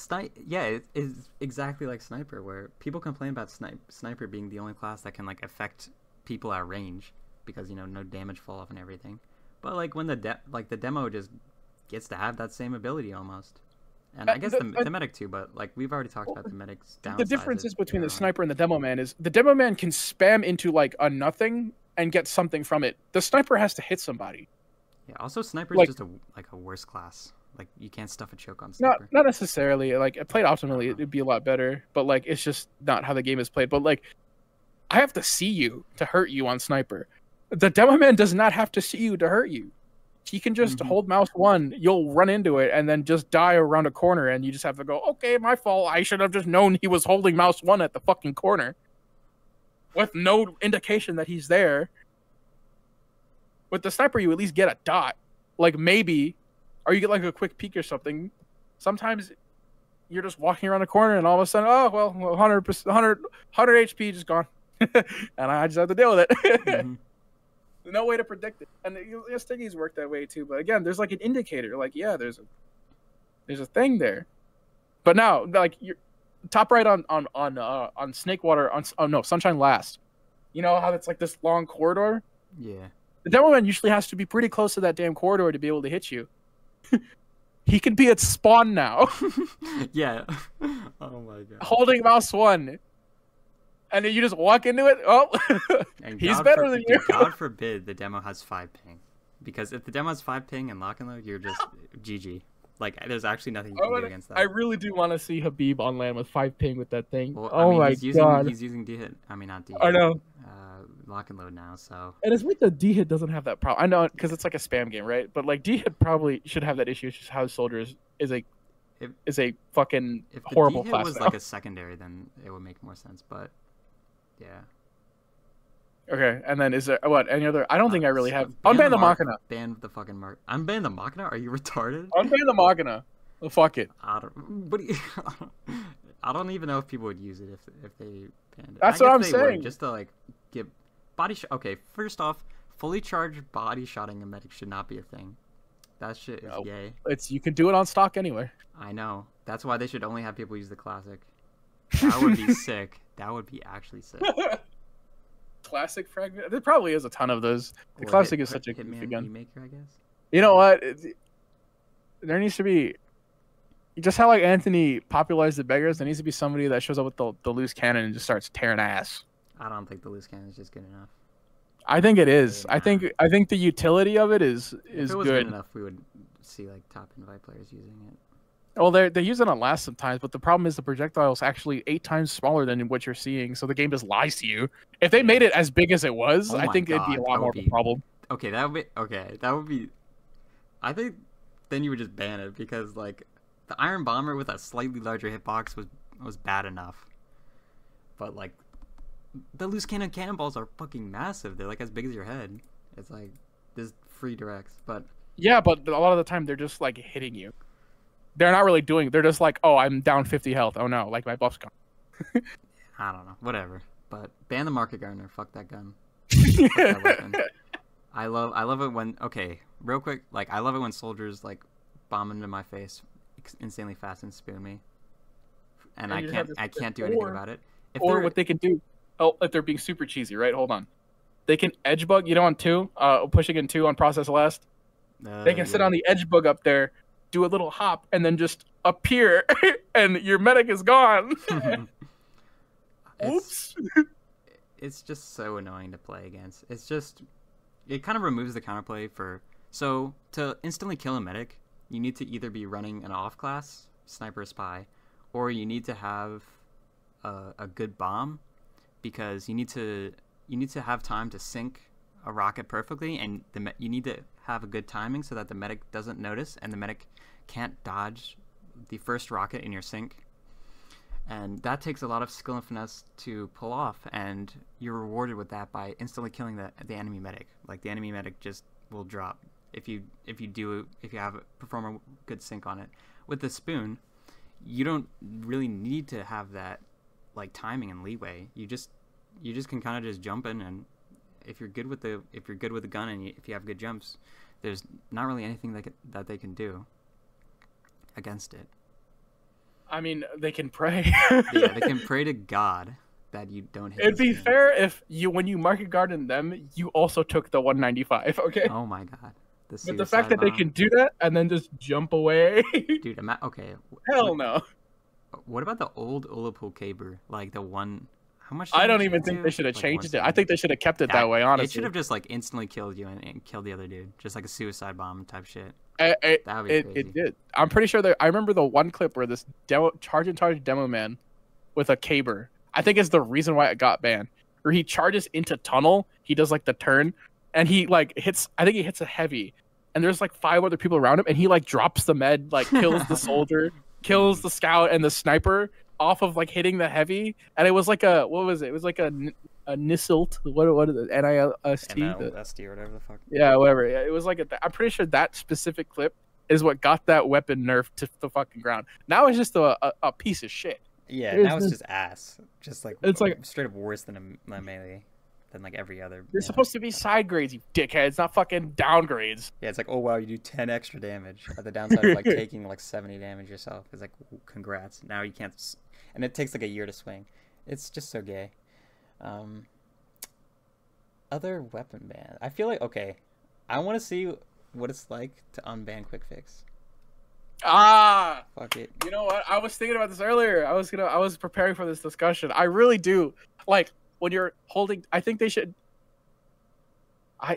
yeah, it is exactly like sniper, where people complain about sniper being the only class that can like affect people at range because, you know, no damage fall off and everything. But like when the demo just gets to have that same ability almost. And I guess the medic too, but like we've already talked about the medic's downsides. The differences between the sniper and the Demo Man is the Demo Man can spam into like a nothing and get something from it. The sniper has to hit somebody. Yeah, also sniper is just a worse class. Like, you can't stuff a choke on sniper. Not necessarily. Like, played optimally, it'd be a lot better. But like, it's just not how the game is played. But like, I have to see you to hurt you on sniper. The Demo Man does not have to see you to hurt you. He can just hold mouse 1, you'll run into it, and then just die around a corner, and you just have to go, okay, my fault. I should have just known he was holding mouse 1 at the fucking corner. With no indication that he's there. With the sniper, you at least get a dot. Like, maybe, or you get like a quick peek or something. Sometimes you're just walking around a corner, and all of a sudden, oh, well, 100 HP just gone. and I just have to deal with it. Mm-hmm. No way to predict it, and stickies work that way too. But again, there's like an indicator. Like, yeah, there's a thing there. But now, like, you're top right on Snakewater no Sunshine Last. You know how it's like this long corridor? Yeah. The demo man usually has to be pretty close to that damn corridor to be able to hit you. He can be at spawn now. Yeah. Oh my god. Holding mouse 1. And then you just walk into it. Oh, And he's better than you. God forbid the demo has 5 ping. Because if the demo has 5 ping and lock and load, you're just GG. Like, there's actually nothing you can do against that. I really do want to see Habib on land with 5 ping with that thing. Well, oh my god. He's using D-hit. I mean, not D-hit. I know. Lock and load now, so. And it's weird that D-hit doesn't have that problem. I know, because it's like a spam game, right? But like D-hit probably should have that issue. It's just how Soldiers is a fucking horrible class. If the D-hit was like a secondary, then it would make more sense, but yeah. Okay, and then is there what any other? I don't think I really have. Unban the Machina. Ban the fucking mark. Unban the Machina? Are you retarded? Unban the Machina. Well, fuck it. I don't even know if people would use it if they banned it. That's what I'm saying. Just to like get body shot. Okay, first off, fully charged body shotting a medic should not be a thing. That shit is gay. You can do it on stock anyway. I know. That's why they should only have people use the classic. That would be sick. That would be actually sick. Classic fragment. There probably is a ton of those. The classic is such a goofy gun. Maker, I guess. You know what? There needs to be just how like Anthony popularized the beggars. There needs to be somebody that shows up with the loose cannon and just starts tearing ass. I don't think the loose cannon is just good enough. I think it is. I think the utility of it is if it was good enough, we would see like top invite players using it. Well, they use it on last sometimes, but the problem is the projectile is actually 8 times smaller than what you're seeing, so the game just lies to you. If they made it as big as it was, I think it'd be a lot more of a problem. Okay, that would be. I think then you would just ban it because like the Iron Bomber with a slightly larger hitbox was bad enough, but like the loose cannon cannonballs are fucking massive. They're like as big as your head. It's like there's free directs, but yeah, but a lot of the time they're just like hitting you. They're not really doing. They're just like, oh, I'm down 50 health. Oh no, like my buff's gone. I don't know, whatever. But ban the Market Gardener. Fuck that gun. Fuck that weapon. I love it when real quick, like I love it when soldiers like bomb into my face insanely fast and spoon me, and I can't do anything about it. Or what they can do, if they're being super cheesy, right? Hold on, they can edge bug. You know, on 2, pushing in 2 on process last, they can sit on the edge bug up there, do a little hop, and then just appear, and your medic is gone. Oops. It's just so annoying to play against. It kind of removes the counterplay so to instantly kill a medic, you need to either be running an off class sniper spy, or you need to have a good bomb, because you need to have time to sync a rocket perfectly, and you need to have a good timing so that the medic doesn't notice and the medic can't dodge the first rocket in your sync. And that takes a lot of skill and finesse to pull off, and you're rewarded with that by instantly killing the enemy medic. Like the enemy medic just will drop if you perform a good sync on it. With the spoon, you don't really need to have that like timing and leeway. You just can kind of just jump in, and if you're good with the gun and if you have good jumps, there's not really anything that they can do against it. I mean, they can pray. Yeah, they can pray to God that you don't hit. It'd be fair if when you market garden them, you also took the 195. Okay. Oh my god. But the fact that they can do that and then just jump away. Dude, okay. Hell no. What about the old Ullapool Caber? Like the one. How much? I don't even think they should have changed it. I think they should have kept it that way, honestly. It should have just like instantly killed you and killed the other dude. Just like a suicide bomb type shit. It did. I'm pretty sure I remember the one clip where this charge demo man with a caber, I think is the reason why it got banned. Where he charges into tunnel, he does like the turn, and he like hits a heavy, and there's like 5 other people around him, and he like drops the med, like kills the soldier, kills the scout and the sniper off of like hitting the heavy, and it was like what was it? It was like a Niselt. What is it? NILST? NILST or whatever the fuck. Yeah, whatever. Yeah, it was like I'm pretty sure that specific clip is what got that weapon nerfed to the fucking ground. Now it's just a piece of shit. Yeah, There's now it's this, just ass. Just like it's like straight up worse than a melee, than like every other. they're supposed to be side grades, you dickheads, not fucking downgrades. Yeah, it's like, oh wow, you do 10 extra damage. At the downside of like taking like 70 damage yourself. It's like, congrats. Now you can't, and it takes like a year to swing. It's just so gay. Other weapon ban. I feel like, okay, I want to see what it's like to unban quick fix. Ah, Fuck it. you know what? I was thinking about this earlier. I was preparing for this discussion. I really do like when you're holding. I think they should. I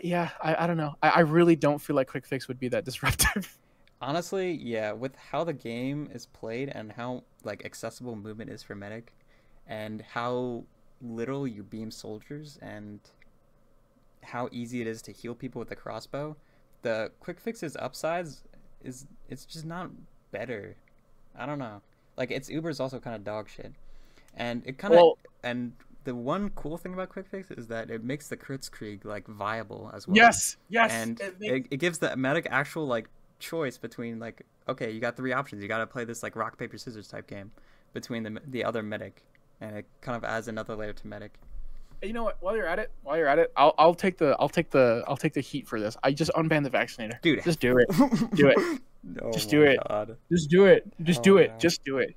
don't know. I really don't feel like quick fix would be that disruptive. Honestly, yeah, with how the game is played and how like accessible movement is for medic, and how little you beam soldiers and how easy it is to heal people with the crossbow, the quick fix's upsides is it's just not better. I don't know. Like its Uber is also kind of dog shit, and it kind of and the one cool thing about quick fix is that it makes the Kritzkrieg like viable as well. Yes, and it gives the medic actual like choice between like, okay, you got 3 options. You got to play this like rock paper scissors type game between the other medic, and it kind of adds another layer to medic. You know what? While you're at it, I'll take the heat for this. I just unban the vaccinator. Dude, just do it. Do it. No, just do it. God. Just do it. Just Oh do it. no. Just do it.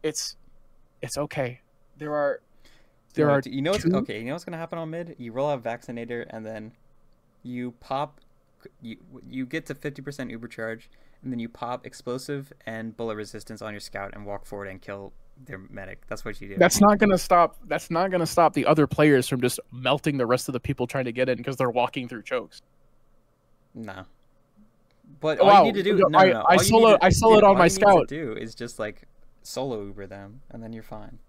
It's okay. There are You know what's two- okay? You know what's gonna happen on mid? You roll out vaccinator and then you pop. You get to 50% uber charge, and then you pop explosive and bullet resistance on your scout and walk forward and kill their medic. That's what you do. That's not gonna stop the other players from just melting the rest of the people trying to get in because they're walking through chokes. No. But all you need to do, no. I soloed on my scout. All you need to do is just like solo uber them, and then you're fine.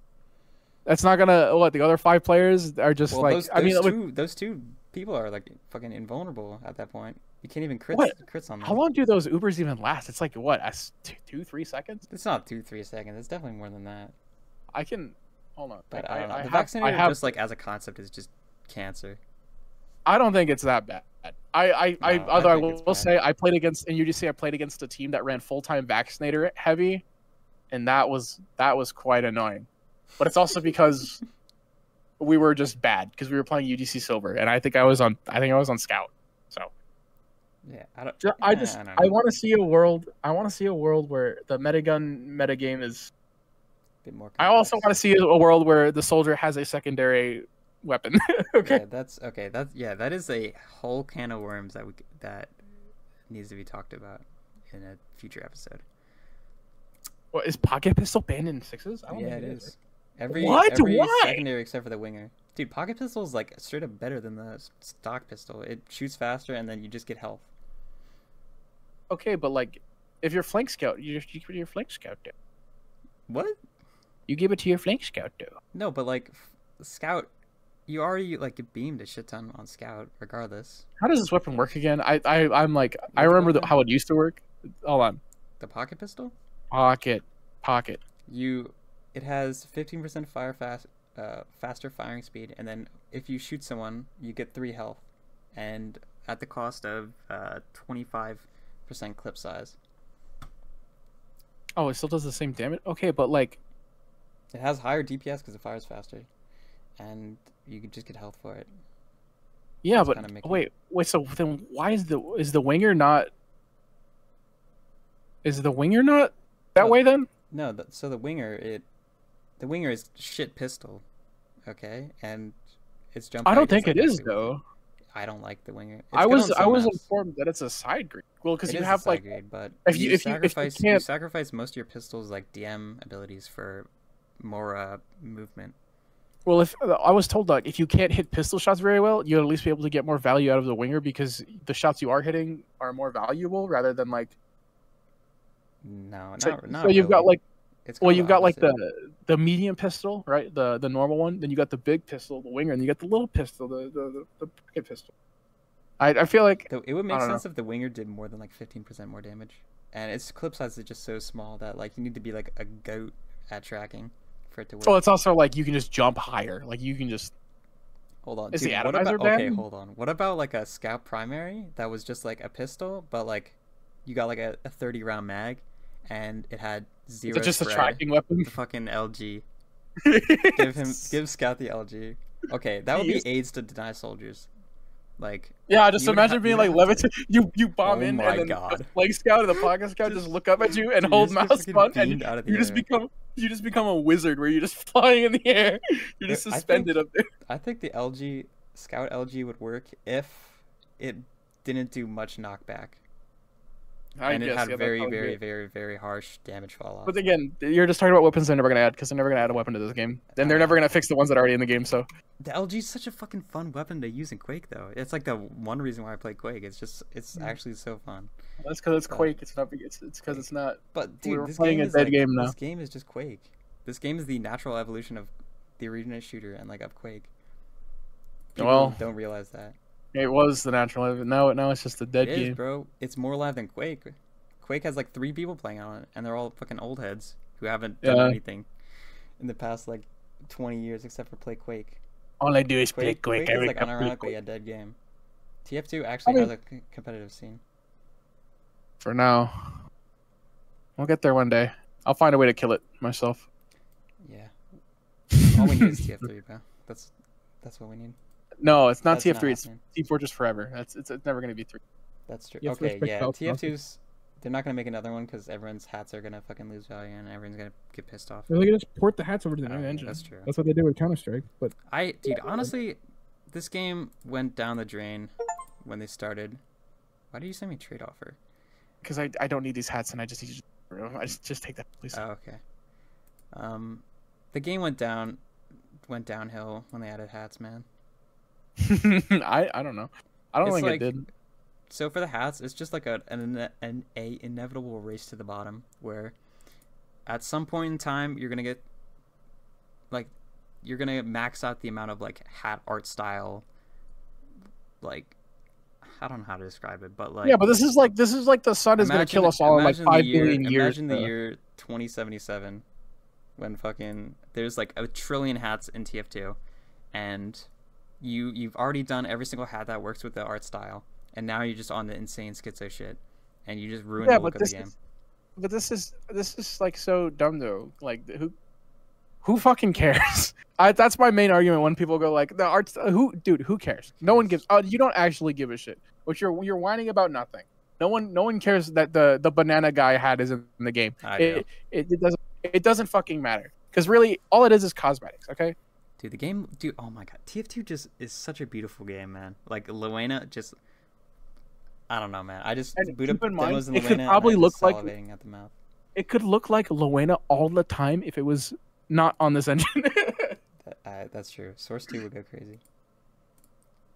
That's not gonna. What, the other 5 players are just Well, like. those two people are like fucking invulnerable at that point. You can't even crits on them. How long do those Ubers even last? It's like what, 2-3 seconds? It's not 2-3 seconds. It's definitely more than that. I can hold on. But I don't know. The vaccinator just like as a concept is just cancer. I don't think it's that bad. Although I will say I played against, and you just say I played against a team that ran full-time vaccinator heavy, and that was quite annoying. But it's also because we were just bad because we were playing UGC Silver, and I think I was on Scout. So yeah, I want to see a world. I want to see a world where the metagun metagame is a bit more complex. I also want to see a world where the soldier has a secondary weapon. Okay. Yeah, that's okay. That is a whole can of worms that needs to be talked about in a future episode. Well, is pocket pistol banned in 6s? I don't think it is. Every Why? secondary except for the winger. Dude, pocket pistol is like straight up better than the stock pistol. It shoots faster, and then you just get health. Okay, but like, if you're flank scout, you just give it to your flank scout though. What? You give it to your flank scout though. No, but like, scout, you already like get beamed a shit ton on scout, regardless. How does this weapon work again? I'm like, I remember how it used to work. Hold on. The pocket pistol? Pocket. It has 15% faster firing speed, and then if you shoot someone, you get 3 health, and at the cost of 25% clip size. Oh, it still does the same damage. Okay, but like, it has higher DPS because it fires faster, and you can just get health for it. Yeah, It's but wait. So then, why is the winger not? Is the winger not that way then? No, so the winger is shit pistol, okay, and it's jump. I don't think like it is though. I don't like the winger. I was informed that it's a side grade. Well, because you have like grade, but if you you sacrifice most of your pistols like DM abilities for more movement. Well, if I was told like if you can't hit pistol shots very well, you'll at least be able to get more value out of the winger because the shots you are hitting are more valuable rather than like. No, so, not so you've really. got like, It's well, kind of you've got like opposite. the medium pistol, right? The normal one. Then you got the big pistol, the winger, and you got the little pistol, the pocket pistol. I feel like it would make sense if the winger did more than like 15% more damage, and its clip size is just so small that like you need to be like a goat at tracking for it to work. Well, it's also like you can just jump higher. Like you can just. Hold on. Is Dude, the atomizer banned? Okay, hold on. What about like a scout primary that was just like a pistol, but like you got like a 30 round mag, and it had Is zero it just a spread. tracking weapon? The fucking LG. Give Scout the LG. Okay, that would be aids to deny soldiers. Like, yeah, just you would imagine being you would like have to- levitate. You bomb Oh in, my and then God. the flag scout or the pocket scout just look up at you and Dude, hold you just get mouse fucking button, and beamed out of the you just air. become a wizard where you're just flying in the air. You're just I suspended think- up there. I think the LG Scout LG would work if it didn't do much knockback. And it had very harsh damage fall off. But again, you're just talking about weapons they're never gonna add because they're never gonna add a weapon to this game. Then they're never gonna fix the ones that are already in the game. So The LG is such a fucking fun weapon to use in Quake, though. It's like the one reason why I play Quake. It's actually so fun. that's because it's Quake. It's not. It's because it's not. But dude, We're this playing game a is dead like, game now. This game is just Quake. This game is the natural evolution of the original shooter and like of Quake. People Well, don't realize that. It was the natural. Now it's just a dead It game. is, bro. It's more live than Quake. Quake has like 3 people playing on it, and they're all fucking old heads who haven't done anything in the past like 20 years except for play Quake. All I do is play Quake Quake. is Every like couple unironically a dead game. TF2 actually has a competitive scene. For now, we'll get there one day. I'll find a way to kill it myself. Yeah. All we need is TF3, bro. That's what we need. No, it's not That's TF3. not It's happening. Team Fortress Forever. It's never gonna be 3. That's true. You have to Okay, respect yeah. Valve's TF2's they're not gonna make another one because everyone's hats are gonna fucking lose value and everyone's gonna get pissed off. They're gonna just port the hats over to the Oh, new yeah, engine. that's true. That's what they did with Counter Strike. But Dude, honestly, this game went down the drain when they started. Why did you send me trade offer? because I don't need these hats and I just need to just take that, please. Oh, okay. The game went downhill when they added hats, man. I don't know. I don't It's think like- it did. So for the hats, it's just like an inevitable race to the bottom, where at some point in time you're gonna get you're gonna max out the amount of like hat art style. Like, I don't know how to describe it, but like Yeah, but this is like the sun is gonna kill us all in like 5 billion years. Imagine the year 2077, when fucking there's like 1 trillion hats in TF2, and you've already done every single hat that works with the art style, and now you're just on the insane schizo shit, and you just ruined the look of the game. But this is like so dumb though. Like who fucking cares? That's my main argument when people go like the arts. Who cares? No one gives. You don't actually give a shit. What you're whining about nothing. No one cares that the banana guy hat is in the game. It doesn't fucking matter because really all it is cosmetics. Okay. Dude, the game, oh my god, TF2 just is such a beautiful game, man. Like Luena, just, I don't know, man. I just boot up demos in it Luena could probably and I'm look just like salivating at the mouth. It could look like Luena all the time if it was not on this engine. That's true. Source 2 would go crazy.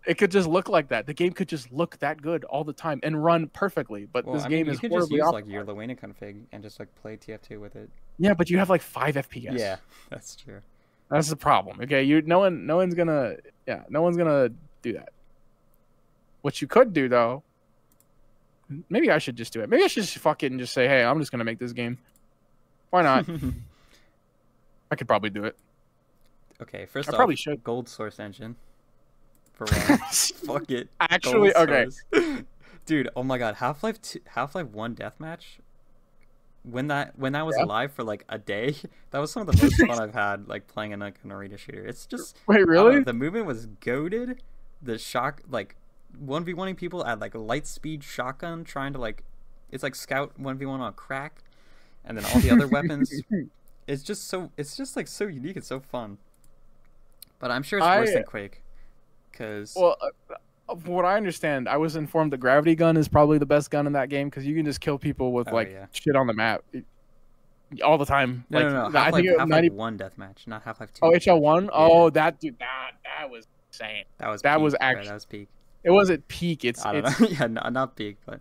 It could just look like that. The game could just look that good all the time and run perfectly. But this game is you could just horribly use like your Luena config and just like play TF2 with it. Yeah, but you have like 5 FPS. Yeah, that's true. That's the problem. Okay, no one's gonna do that. What you could do though, maybe I should just do it. Maybe I should just fucking just say, hey, I'm just gonna make this game. Why not? I could probably do it. Okay, first I off, probably should. Gold Source engine. For one. Fuck it. Actually, Gold okay. Source. Dude, oh my god, Half-Life 1 deathmatch. When that was alive for like a day, that was some of the most fun I've had like playing in like an arena shooter. It's just Wait, really? the movement was goated. The shock, like 1v1ing people at like light speed shotgun, trying to like, it's like scout 1v1 on crack, and then all the other weapons. It's just like so unique and so fun. But I'm sure it's worse than Quake, because from what I understand, I was informed the gravity gun is probably the best gun in that game because you can just kill people with shit on the map all the time. No. Half-Life 1 deathmatch, not Half-Life 2. Oh, HL1. Yeah. Oh, that was insane. That was actually. that was peak. It wasn't peak. I don't know. Yeah, not peak, but